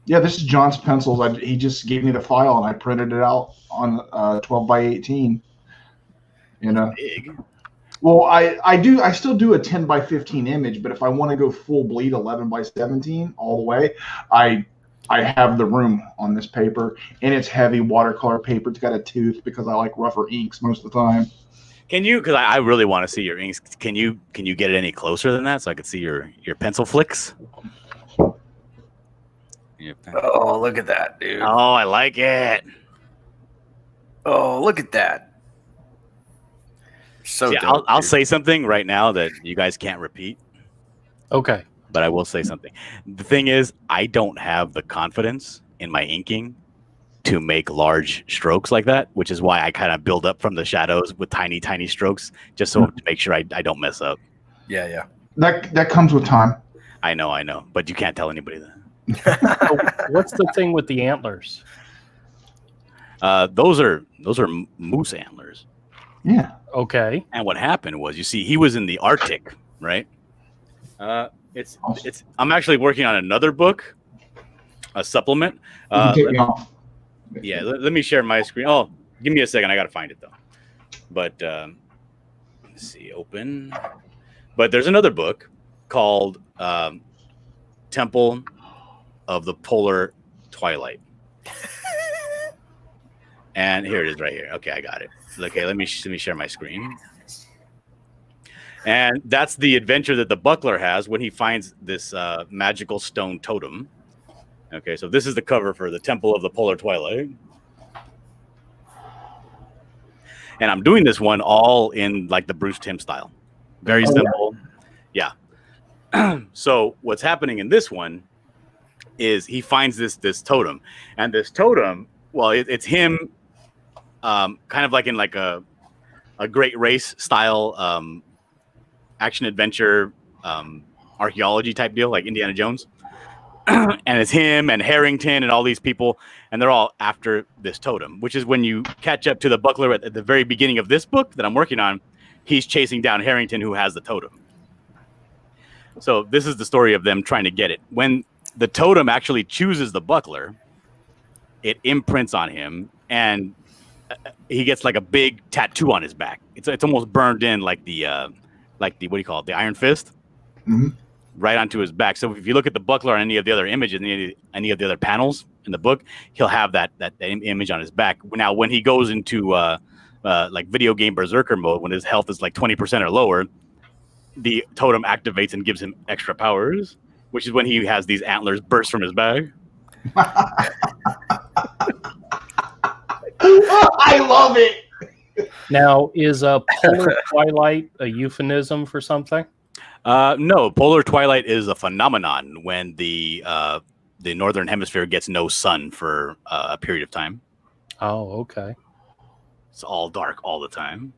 Speaker 2: Yeah, this is John's pencils. He just gave me the file, and I printed it out on 12 by 18.
Speaker 5: Big.
Speaker 2: Well, I still do a 10 by 15 image, but if I want to go full bleed 11 by 17 all the way, I have the room on this paper, and it's heavy watercolor paper. It's got a tooth because I like rougher inks most of the time.
Speaker 5: Can you? Because I really want to see your inks. Can you get it any closer than that so I could see your pencil flicks?
Speaker 3: Oh, look at that, dude.
Speaker 5: Oh, I like it.
Speaker 3: Oh, look at that. So
Speaker 5: see,
Speaker 3: dope,
Speaker 5: I'll say something right now that you guys can't repeat.
Speaker 1: Okay.
Speaker 5: But I will say something. The thing is, I don't have the confidence in my inking to make large strokes like that, which is why I kind of build up from the shadows with tiny, tiny strokes, just so to make sure I don't mess up.
Speaker 3: Yeah.
Speaker 2: That comes with time.
Speaker 5: I know, but you can't tell anybody that.
Speaker 1: So what's the thing with the antlers?
Speaker 5: Those are moose antlers.
Speaker 2: Yeah.
Speaker 1: Okay.
Speaker 5: And what happened was, you see, he was in the Arctic, right? I'm actually working on another book, a supplement.
Speaker 2: Take me off.
Speaker 5: Yeah, let me share my screen. Oh, give me a second. I got to find it, though. But let's see, open. But there's another book called Temple of the Polar Twilight. And here it is right here. Okay, I got it. Okay, let me share my screen. And that's the adventure that the buckler has when he finds this magical stone totem. Okay, so this is the cover for the Temple of the Polar Twilight. And I'm doing this one all in like the Bruce Timm style. Very simple. Yeah. So what's happening in this one is he finds this totem. And this totem, well, it's him kind of like in like a Great Race style action adventure archaeology type deal, like Indiana Jones. And it's him and Harrington and all these people, and they're all after this totem, which is when you catch up to the buckler at the very beginning of this book that I'm working on. He's chasing down Harrington, who has the totem. So this is the story of them trying to get it. When the totem actually chooses the buckler, it imprints on him, and he gets like a big tattoo on his back. It's almost burned in like the what do you call it, the Iron Fist, right onto his back. So if you look at the buckler on any of the other images, any of the other panels in the book, he'll have that image on his back. Now, when he goes into like video game berserker mode, when his health is like 20% or lower, the totem activates and gives him extra powers, which is when he has these antlers burst from his back.
Speaker 2: I love it.
Speaker 1: Now, is a polar twilight a euphemism for something?
Speaker 5: No, polar twilight is a phenomenon when the northern hemisphere gets no sun for a period of time.
Speaker 1: Oh, okay.
Speaker 5: It's all dark all the time.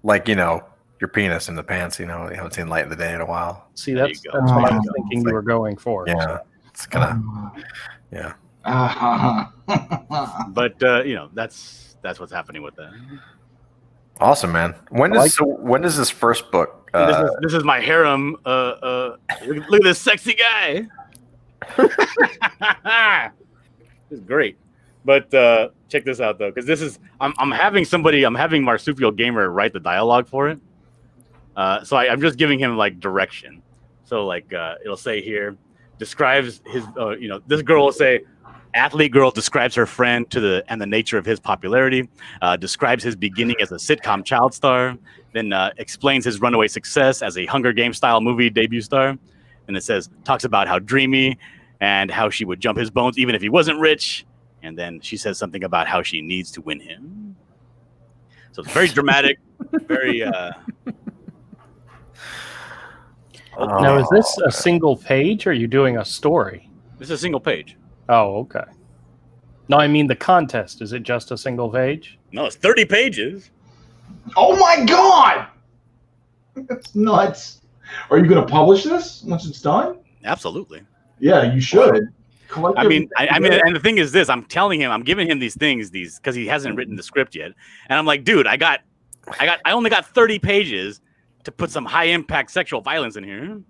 Speaker 3: Like, your penis in the pants, you haven't seen light of the day in a while.
Speaker 1: See,
Speaker 5: There
Speaker 1: that's
Speaker 5: you go.
Speaker 1: what I was
Speaker 3: It's
Speaker 1: thinking you
Speaker 3: like-
Speaker 1: were going for.
Speaker 3: Yeah. It's kind of, yeah.
Speaker 5: But that's what's happening with that.
Speaker 3: Awesome, man. When does this first book?
Speaker 5: This is my harem. Look at this sexy guy. It's great. But check this out though, because I'm having Marsupial Gamer write the dialogue for it. So I'm just giving him like direction. So like it'll say here, describes his this girl will say, athlete girl describes her friend and the nature of his popularity, describes his beginning as a sitcom child star, then explains his runaway success as a Hunger Games style movie debut star. And it says, talks about how dreamy and how she would jump his bones even if he wasn't rich. And then she says something about how she needs to win him. So it's very dramatic, very
Speaker 1: Now, is this a single page or are you doing a story?
Speaker 5: this is a single page.
Speaker 1: Oh, okay. No, I mean the contest. Is it just a single page?
Speaker 5: No, it's 30 pages.
Speaker 2: Oh my god! That's nuts. Are you going to publish this once it's done?
Speaker 5: Absolutely.
Speaker 2: Yeah, you should.
Speaker 5: I mean, and the thing is this: I'm giving him these things, because he hasn't written the script yet, and I'm like, dude, I only got 30 pages to put some high impact sexual violence in here.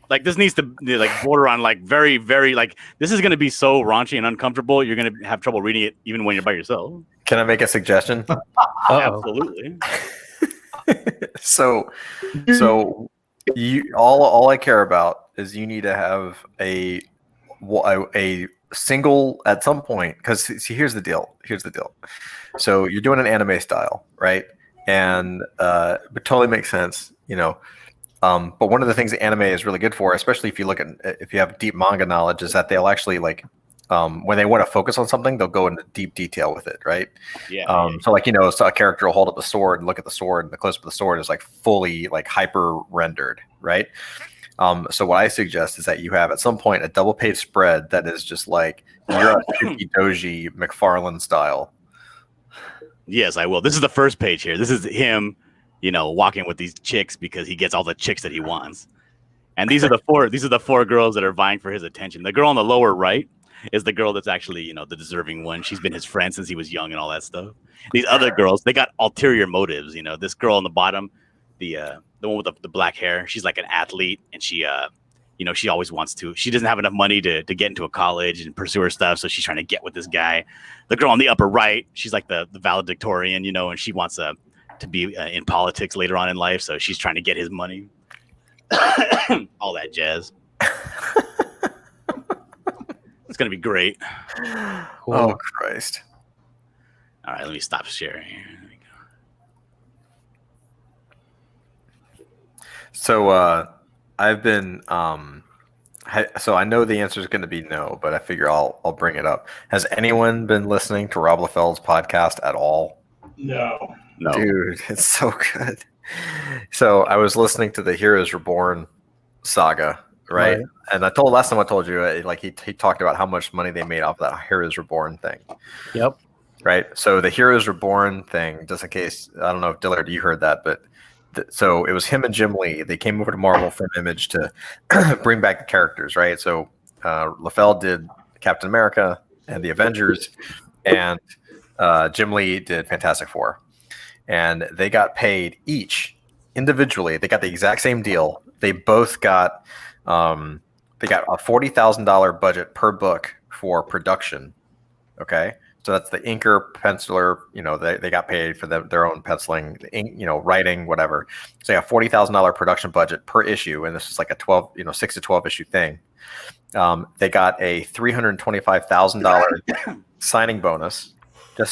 Speaker 5: Like, this needs to like border on like very, very like this is going to be so raunchy and uncomfortable. You're going to have trouble reading it even when you're by yourself.
Speaker 3: Can I make a suggestion?
Speaker 5: Absolutely.
Speaker 3: So you all I care about is you need to have a single at some point, because see, here's the deal. So you're doing an anime style, right? And it totally makes sense, but one of the things that anime is really good for, especially if you have deep manga knowledge, is that they'll actually like when they want to focus on something, they'll go into deep detail with it, right?
Speaker 5: Yeah.
Speaker 3: So like, so a character will hold up a sword and look at the sword, and the close up of the sword is like fully like hyper rendered, right? So what I suggest is that you have at some point a double page spread that is just like you're Doji McFarlane style.
Speaker 5: Yes, I will. This is the first page here. This is him, walking with these chicks because he gets all the chicks that he wants. And these are the four girls that are vying for his attention. The girl on the lower right is the girl that's actually, the deserving one. She's been his friend since he was young and all that stuff. These other girls, they got ulterior motives. This girl on the bottom, the one with the black hair, she's like an athlete, and she she always wants to. She doesn't have enough money to get into a college and pursue her stuff, so she's trying to get with this guy. The girl on the upper right, she's like the valedictorian, and she wants to be in politics later on in life, so she's trying to get his money. All that jazz. It's gonna be great.
Speaker 1: Cool.
Speaker 3: Oh Christ!
Speaker 5: All right, let me stop sharing here. There we go.
Speaker 3: So I've been so I know the answer is going to be no, but I figure I'll bring it up. Has anyone been listening to Rob Liefeld's podcast at all?
Speaker 2: No.
Speaker 5: No.
Speaker 3: Dude, it's so good. So I was listening to the Heroes Reborn saga, right? And last time I told you, like he talked about how much money they made off of that Heroes Reborn thing.
Speaker 1: Yep.
Speaker 3: Right. So the Heroes Reborn thing, just in case, I don't know if Dillard, you heard that, but so it was him and Jim Lee. They came over to Marvel from Image to bring back the characters, right? So Liefeld did Captain America and the Avengers, and Jim Lee did Fantastic Four. And they got paid each individually. They got the exact same deal. They both got a $40,000 budget per book for production. Okay, So that's the inker, penciler. You know, they got paid for their own penciling, the ink, you know, writing, whatever. So they got $40,000 production budget per issue, and this is like a 6 to 12 issue thing. They got a $325,000 signing bonus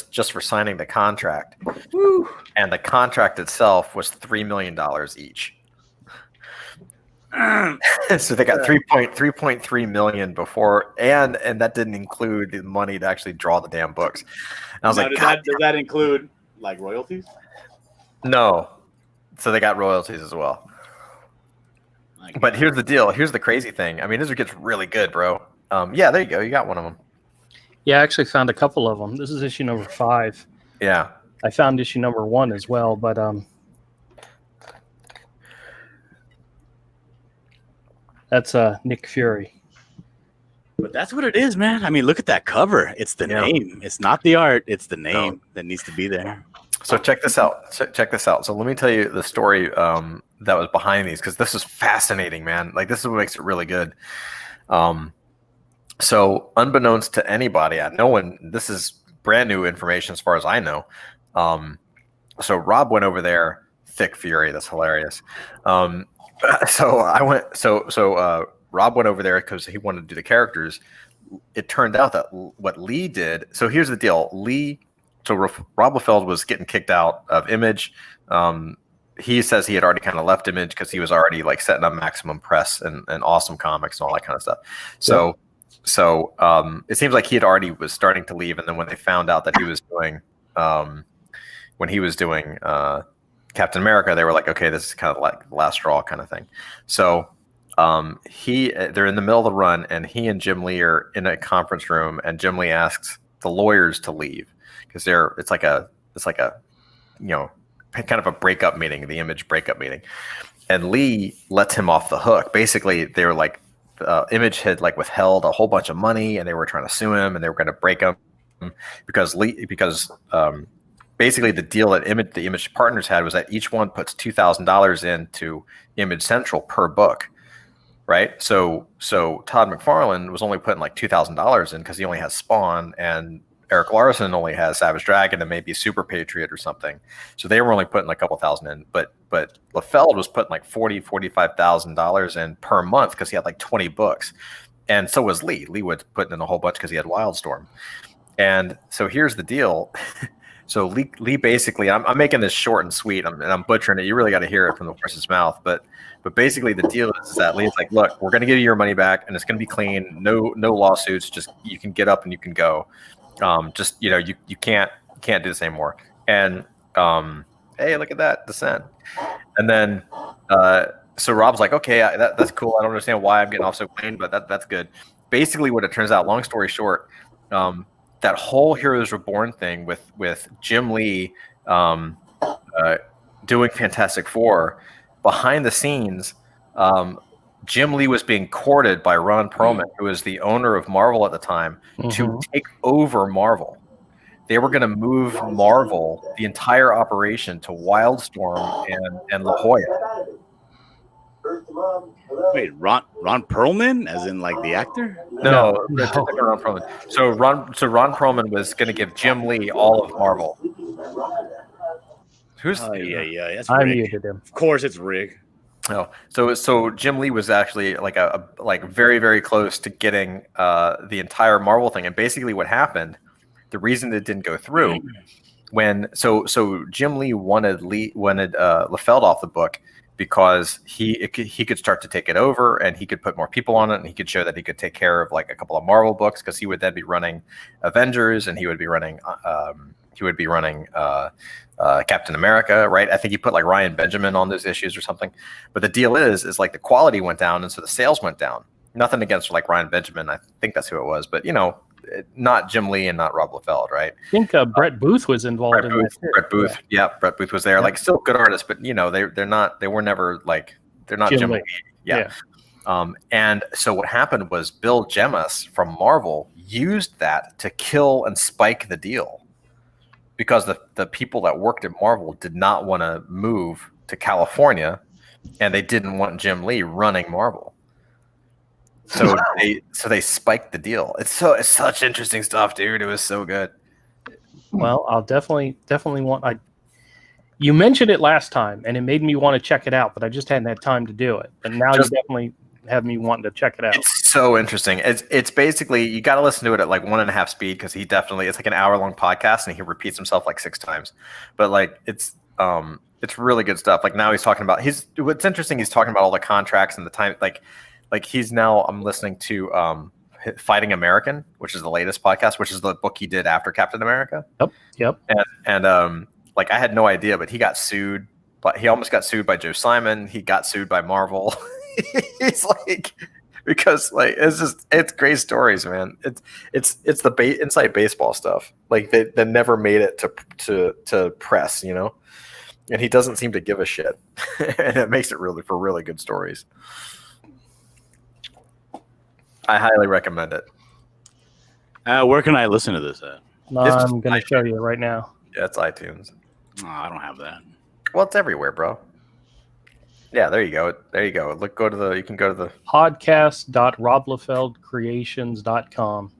Speaker 3: just for signing the contract.
Speaker 5: Woo.
Speaker 3: And the contract itself was $3 million each. So they got 3.3 million before, and that didn't include the money to actually draw the damn books. And I was like,
Speaker 5: does that include like royalties?
Speaker 3: no. So they got royalties as well. But here's the deal. Here's the crazy thing. I mean, this gets really good, bro. Yeah, there you go. You got one of them.
Speaker 1: Yeah, I actually found a couple of them. This is issue number 5.
Speaker 3: Yeah.
Speaker 1: I found issue number 1 as well, but that's Nick Fury.
Speaker 5: But that's what it is, man. I mean, look at that cover. It's the name. It's not the art. It's the name that needs to be there.
Speaker 3: So check this out. Check this out. So let me tell you the story that was behind these, because this is fascinating, man. Like, this is what makes it really good. So unbeknownst to anybody, no one, this is brand new information as far as I know. So Rob went over there, Thick Fury. That's hilarious. So Rob went over there because he wanted to do the characters. It turned out that what Lee did. So here's the deal. Rob Liefeld was getting kicked out of Image. He says he had already kind of left Image because he was already like setting up Maximum Press and Awesome Comics and all that kind of stuff. So it seems like he had already was starting to leave. And then when they found out that he was doing, Captain America, they were like, okay, this is kind of like the last straw kind of thing. So they're in the middle of the run, and he and Jim Lee are in a conference room, and Jim Lee asks the lawyers to leave because it's like a you know, kind of a breakup meeting, the Image breakup meeting, and Lee lets him off the hook. Basically, they were like, Image had like withheld a whole bunch of money, and they were trying to sue him, and they were going to break him because basically the deal that the Image partners had was that each one puts $2,000 into Image Central per book, right? So Todd McFarlane was only putting like $2,000 in because he only has Spawn, and Eric Larson only has Savage Dragon and maybe Super Patriot or something. So they were only putting like a couple thousand in, but Liefeld was putting like $45,000 in per month because he had like 20 books, and so was Lee. Lee was putting in a whole bunch because he had Wildstorm. And so here's the deal. So Lee basically, I'm making this short and sweet, and I'm butchering it. You really got to hear it from the horse's mouth. But basically the deal is that Lee's like, look, we're going to give you your money back, and it's going to be clean. No lawsuits. Just you can get up and you can go. Just, you know, you can't do this anymore. And hey, look at that Descent. And then so Rob's like, okay, that's cool. I don't understand why I'm getting off so clean, but that's good. Basically, what it turns out, long story short, that whole Heroes Reborn thing with Jim Lee doing Fantastic Four, behind the scenes, Jim Lee was being courted by Ron Perlman, who was the owner of Marvel at the time, to take over Marvel. They were going to move Marvel, the entire operation, to Wildstorm and La Jolla.
Speaker 5: Wait, Ron Perlman, as in like the actor?
Speaker 3: No. Ron Perlman. So Ron Perlman was going to give Jim Lee all of Marvel. Who's?
Speaker 5: Yeah. That's
Speaker 1: I
Speaker 5: Rig.
Speaker 1: muted him.
Speaker 5: Of course, it's Rig.
Speaker 3: Oh, so Jim Lee was actually like very, very close to getting the entire Marvel thing. And basically, what happened, the reason it didn't go through, so Jim Lee wanted Liefeld off the book because he could start to take it over, and he could put more people on it, and he could show that he could take care of like a couple of Marvel books, because he would then be running Avengers, and he would be running Captain America, right? I think he put like Ryan Benjamin on those issues or something. But the deal is like the quality went down, and so the sales went down. Nothing against like Ryan Benjamin, I think that's who it was, but you know, not Jim Lee and not Rob Liefeld, right?
Speaker 1: I think Brett Booth was involved in that too.
Speaker 3: Brett Booth, yeah, Brett Booth was there. Yeah. Like, still good artists, but you know, they were never like, they're not Jim Lee. Yeah. And so what happened was Bill Jemas from Marvel used that to kill and spike the deal, because the people that worked at Marvel did not want to move to California, and they didn't want Jim Lee running Marvel. So they spiked the deal. It's such interesting stuff, dude. It was so good.
Speaker 1: Well, I'll definitely want. You mentioned it last time, and it made me want to check it out, but I just hadn't had time to do it. And now you definitely have me wanting to check it out.
Speaker 3: It's so interesting. It's basically you got to listen to it at like 1.5 speed because it's like an hour-long podcast and he repeats himself like 6 times. But like it's really good stuff. Like now he's talking about what's interesting. He's talking about all the contracts and the time. Like he's now I'm listening to Fighting American, which is the latest podcast, which is the book he did after Captain America.
Speaker 1: Yep.
Speaker 3: And like I had no idea, but he got sued. But he almost got sued by Joe Simon. He got sued by Marvel. He's like, because like it's great stories, man. It's the inside baseball stuff. Like they never made it to press, you know. And he doesn't seem to give a shit, and it makes it really good stories. I highly recommend it.
Speaker 5: Where can I listen to this at?
Speaker 1: I'm going to show you right now.
Speaker 3: Yeah, it's iTunes.
Speaker 5: Oh, I don't have that.
Speaker 3: Well, it's everywhere, bro. Yeah, there you go. You can go to the
Speaker 1: podcast.roblefeldcreations.com.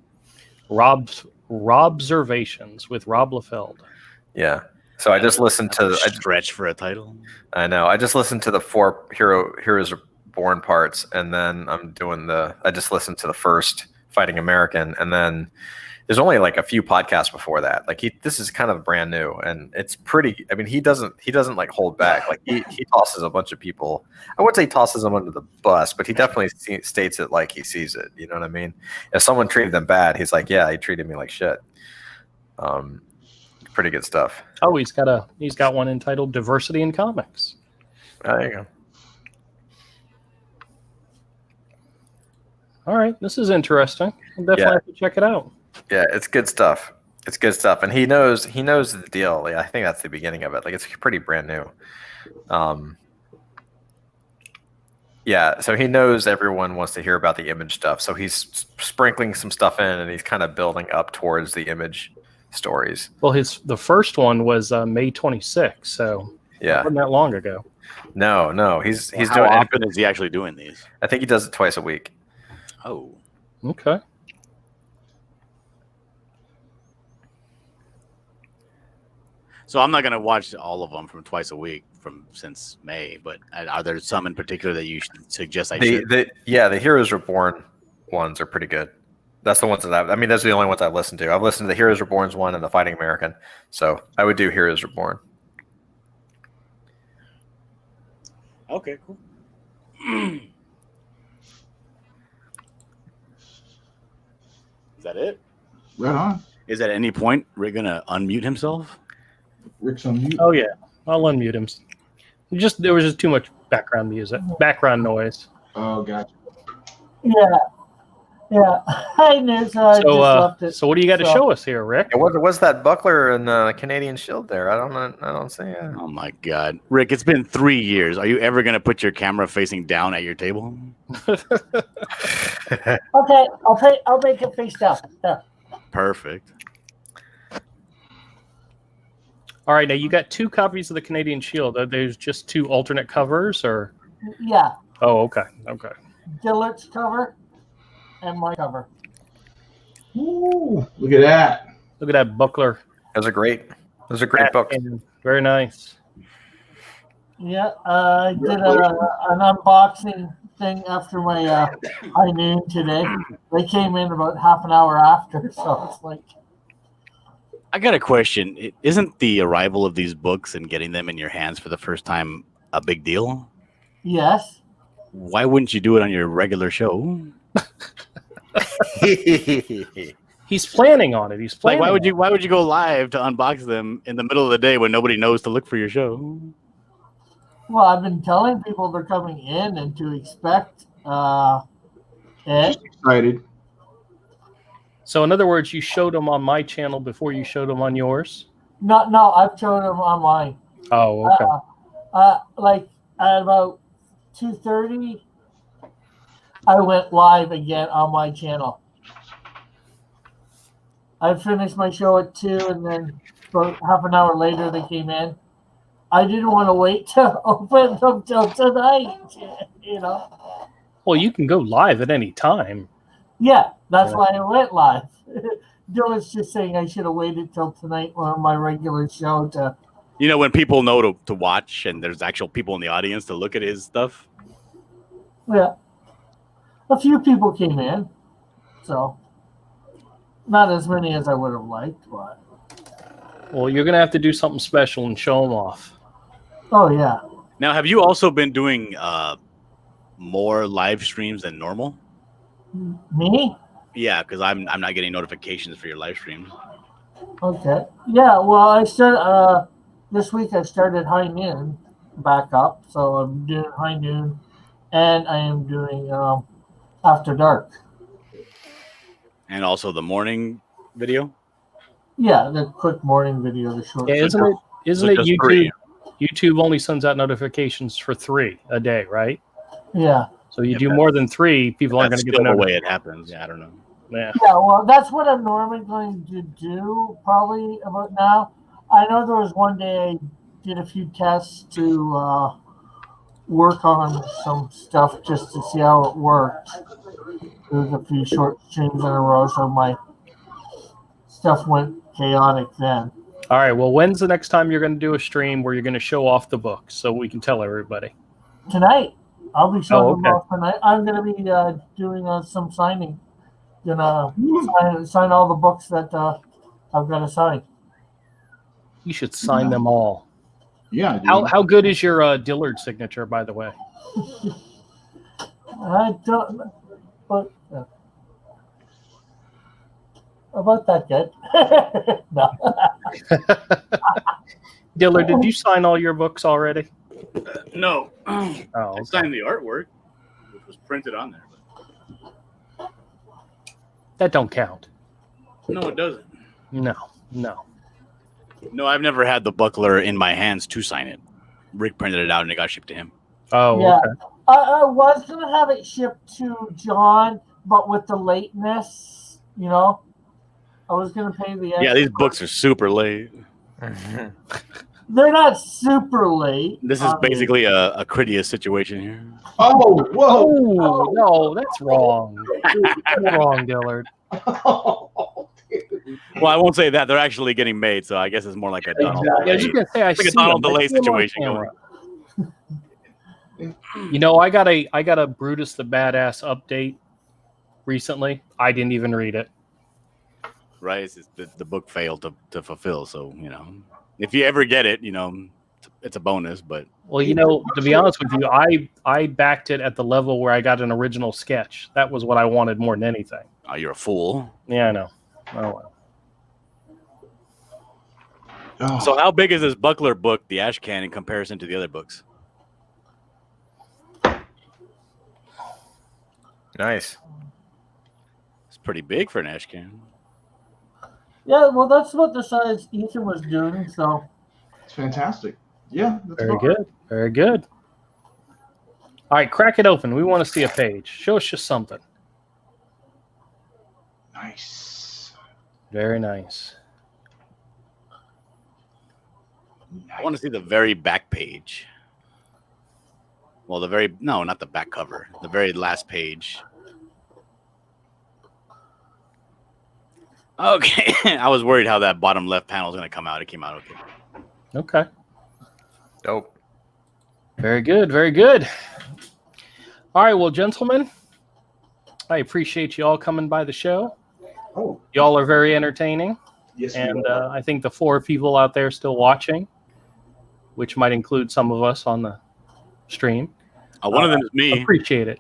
Speaker 1: Robservations with Rob Liefeld.
Speaker 3: Yeah. So I just listened to
Speaker 5: stretch for a title.
Speaker 3: I know. I just listened to the 4 Heroes Born parts, and then I just listened to the first Fighting American, and then there's only like a few podcasts before that. Like this is kind of brand new, and it's pretty. I mean, he doesn't like hold back. Like he tosses a bunch of people. I wouldn't say he tosses them under the bus, but he definitely states it like he sees it. You know what I mean? If someone treated them bad, he's like, yeah, he treated me like shit. Pretty good stuff.
Speaker 1: Oh, he's got one entitled "Diversity in Comics."
Speaker 3: There you go.
Speaker 1: All right, this is interesting. I'll definitely have to check it out.
Speaker 3: Yeah, it's good stuff. And he knows the deal. Like, I think that's the beginning of it. Like it's pretty brand new. Yeah, so he knows everyone wants to hear about the Image stuff. So he's sprinkling some stuff in, and he's kind of building up towards the Image stories.
Speaker 1: Well, the first one was May 26th, so
Speaker 3: yeah,
Speaker 1: wasn't that long ago.
Speaker 3: No, he's
Speaker 5: How
Speaker 3: doing.
Speaker 5: often is he actually doing these?
Speaker 3: I think he does it twice a week.
Speaker 5: Oh,
Speaker 1: okay.
Speaker 5: So I'm not going to watch all of them from twice a week since May, but are there some in particular that you suggest I should?
Speaker 3: The Heroes Reborn ones are pretty good. That's the ones that those are the only ones I've listened to. I've listened to the Heroes Reborn one and the Fighting American. So I would do Heroes Reborn.
Speaker 5: Okay, cool. Is that it?
Speaker 2: Right on.
Speaker 5: Is at any point Rick gonna unmute himself?
Speaker 2: Rick's on mute.
Speaker 1: Oh yeah, I'll unmute him. There was just too much background noise.
Speaker 2: Oh, gotcha.
Speaker 6: Yeah. I knew, so I just left it.
Speaker 1: So what do you got to show us here, Rick?
Speaker 3: What's that buckler and the Canadian shield there? I don't see it.
Speaker 5: Oh my God, Rick! It's been 3 years. Are you ever gonna put your camera facing down at your table?
Speaker 6: Okay, I'll make it face down. There.
Speaker 5: Perfect.
Speaker 1: All right, now you got 2 copies of the Canadian Shield. Are those just 2 alternate covers, or?
Speaker 6: Yeah,
Speaker 1: Oh, okay.
Speaker 6: Dillert's cover and my cover.
Speaker 2: Ooh, look at that.
Speaker 1: Look at that buckler.
Speaker 3: Those are great. Those are great books.
Speaker 1: Very nice.
Speaker 6: Yeah, I did an unboxing thing after my high noon today. They came in about half an hour after, so it's like.
Speaker 5: I got a question. Isn't the arrival of these books and getting them in your hands for the first time a big deal?
Speaker 6: Yes.
Speaker 5: Why wouldn't you do it on your regular show?
Speaker 1: He's planning on it. He's planning.
Speaker 5: Why would you go live to unbox them in the middle of the day when nobody knows to look for your show?
Speaker 6: Well, I've been telling people they're coming in and to expect it.
Speaker 2: Excited.
Speaker 1: So, in other words, you showed them on my channel before you showed them on yours?
Speaker 6: No, I've shown them on mine.
Speaker 1: Oh, okay.
Speaker 6: Like at about 2:30, I went live again on my channel. I finished my show at 2, and then about half an hour later they came in. I didn't want to wait to open them till tonight, you know.
Speaker 1: Well, you can go live at any time.
Speaker 6: Yeah, that's why I went live. Dylan's just saying I should have waited till tonight on my regular show to.
Speaker 5: You know, when people know to watch and there's actual people in the audience to look at his stuff.
Speaker 6: Yeah, a few people came in, so not as many as I would have liked, but
Speaker 1: Well, you're gonna have to do something special and show them off.
Speaker 6: oh yeah.
Speaker 5: Now, have you also been doing more live streams than normal?
Speaker 6: Me?
Speaker 5: Yeah, because I'm not getting notifications for your live streams.
Speaker 6: Okay. Yeah, well, I started this week. I started high noon back up, so I'm doing high noon, and I am doing after dark.
Speaker 5: And also the morning video.
Speaker 6: Yeah, the quick morning video, the short.
Speaker 1: Yeah, isn't
Speaker 5: So
Speaker 1: it
Speaker 5: just
Speaker 1: YouTube?
Speaker 5: 3.
Speaker 1: YouTube only sends out notifications for 3 a day, right?
Speaker 6: Yeah.
Speaker 1: So you
Speaker 5: Yeah,
Speaker 1: do more than 3, people aren't
Speaker 5: That's
Speaker 1: going to get
Speaker 5: still
Speaker 1: the
Speaker 5: the way
Speaker 1: notification.
Speaker 5: it happens. Yeah, I don't know.
Speaker 1: Yeah.
Speaker 6: Yeah, well, that's what I'm normally going to do probably about now. I know there was one day I did a few tests to work on some stuff just to see how it worked. There was a few short streams in a row, so my stuff went chaotic then.
Speaker 1: All right. Well, when's the next time you're going to do a stream where you're going to show off the books so we can tell everybody?
Speaker 6: Tonight, I'll be showing them
Speaker 1: okay.
Speaker 6: off tonight. I'm going to be doing some signing. Gonna sign all the books that I've got to sign.
Speaker 1: You should sign them all.
Speaker 2: Yeah. Dude.
Speaker 1: How good is your Dillard signature, by the way?
Speaker 6: I don't, but about that good. No.
Speaker 1: Dillard, did you sign all your books already?
Speaker 7: No,
Speaker 1: Oh,
Speaker 7: I
Speaker 1: okay.
Speaker 7: signed the artwork, which was printed on there.
Speaker 1: That don't count.
Speaker 7: No, it doesn't.
Speaker 1: No.
Speaker 5: No, I've never had the buckler in my hands to sign it. Rick printed it out and it got shipped to him.
Speaker 1: Oh,
Speaker 6: Yeah.
Speaker 1: okay.
Speaker 6: I was gonna have it shipped to John, but with the lateness, I was gonna pay the extra.
Speaker 5: Yeah, these books are super late.
Speaker 6: They're not super late.
Speaker 5: This is basically a Critias situation here.
Speaker 2: Oh, whoa.
Speaker 1: Oh, no, that's wrong. That's wrong, Dillard.
Speaker 5: Well, I won't say that. They're actually getting made, so I guess it's more like a Donald.
Speaker 1: Yeah, I was just gonna say I
Speaker 5: It's like a
Speaker 1: see
Speaker 5: Donald
Speaker 1: them. I
Speaker 5: delay
Speaker 1: see them on
Speaker 5: situation
Speaker 1: camera.
Speaker 5: going.
Speaker 1: I got a Brutus the Badass update recently. I didn't even read it.
Speaker 5: Right? It's just the book failed to fulfill. So, if you ever get it, it's a bonus. But
Speaker 1: Well, to be honest with you, I backed it at the level where I got an original sketch. That was what I wanted more than anything.
Speaker 5: you're a fool.
Speaker 1: Yeah, I know. Oh, well.
Speaker 2: Oh,
Speaker 5: So, how big is this Buckler book, the Ash Can, in comparison to the other books?
Speaker 3: Nice.
Speaker 5: It's pretty big for an Ash Can.
Speaker 6: Yeah, well, that's what the size Ethan was doing. So
Speaker 2: it's fantastic. Yeah. That's
Speaker 1: Very
Speaker 2: about-
Speaker 1: good. Very good. All right, crack it open. We want to see a page. Show us just something.
Speaker 2: Nice.
Speaker 1: Very nice.
Speaker 5: I want to see the very back page. Well, not the back cover. The very last page. Okay. I was worried how that bottom left panel is going to come out. It came out okay.
Speaker 1: Okay.
Speaker 3: Dope.
Speaker 1: Very good. Very good. All right, well, gentlemen, I appreciate you all coming by the show.
Speaker 2: Oh,
Speaker 1: Y'all are very entertaining.
Speaker 2: yes.
Speaker 1: And I think the 4 people out there still watching, which might include some of us on the stream,
Speaker 5: One of them is me.
Speaker 1: appreciate it.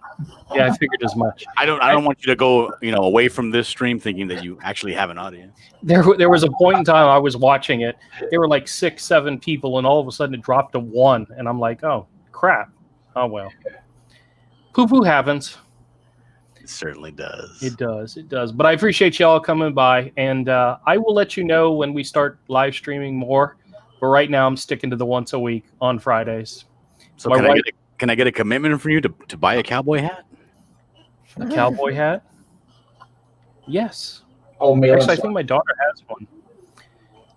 Speaker 1: Yeah, I figured as much.
Speaker 5: I don't want you to go, away from this stream thinking that you actually have an audience.
Speaker 1: There was a point in time I was watching it. There were like 6, 7 people, and all of a sudden it dropped to 1, and I'm like, oh crap. Oh well. Poo-poo happens.
Speaker 5: It certainly does.
Speaker 1: It does. It does. But I appreciate y'all coming by, and I will let you know when we start live streaming more. But right now, I'm sticking to the once a week on Fridays.
Speaker 5: So
Speaker 1: My wife-
Speaker 5: can I get a commitment from you to buy a cowboy hat?
Speaker 1: A cowboy hat? Yes.
Speaker 2: Oh, man.
Speaker 1: Actually, I think my daughter has one.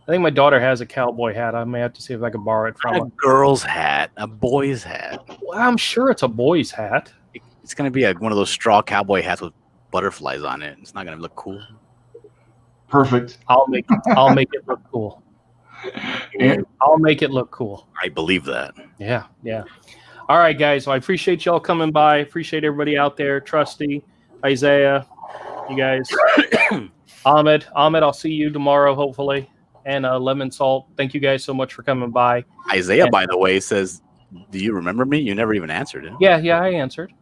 Speaker 1: I think my daughter has a cowboy hat. I may have to see if I can borrow it from
Speaker 5: A
Speaker 1: her.
Speaker 5: girl's hat, a boy's hat.
Speaker 1: Well, I'm sure it's a boy's hat.
Speaker 5: It's gonna be one of those straw cowboy hats with butterflies on it. It's not gonna look cool.
Speaker 2: Perfect.
Speaker 1: I'll make it look cool.
Speaker 2: And
Speaker 1: I'll make it look cool.
Speaker 5: I believe that.
Speaker 1: Yeah, yeah. All right, guys. Well, I appreciate y'all coming by. Appreciate everybody out there. Trusty, Isaiah, you guys. Ahmed, I'll see you tomorrow, hopefully. And Lemon Salt, thank you guys so much for coming by.
Speaker 5: Isaiah, by the way, says, "Do you remember me? You never even answered it.
Speaker 1: Yeah, I answered.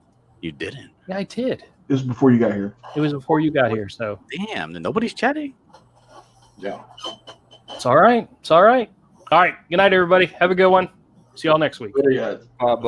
Speaker 5: You didn't.
Speaker 1: Yeah, I did.
Speaker 2: this was before you got here.
Speaker 1: It was before you got here, so
Speaker 5: Damn, nobody's chatting.
Speaker 2: Yeah.
Speaker 1: it's all right. It's all right. All right. Good night, everybody. Have a good one. See y'all next week.
Speaker 2: Very good.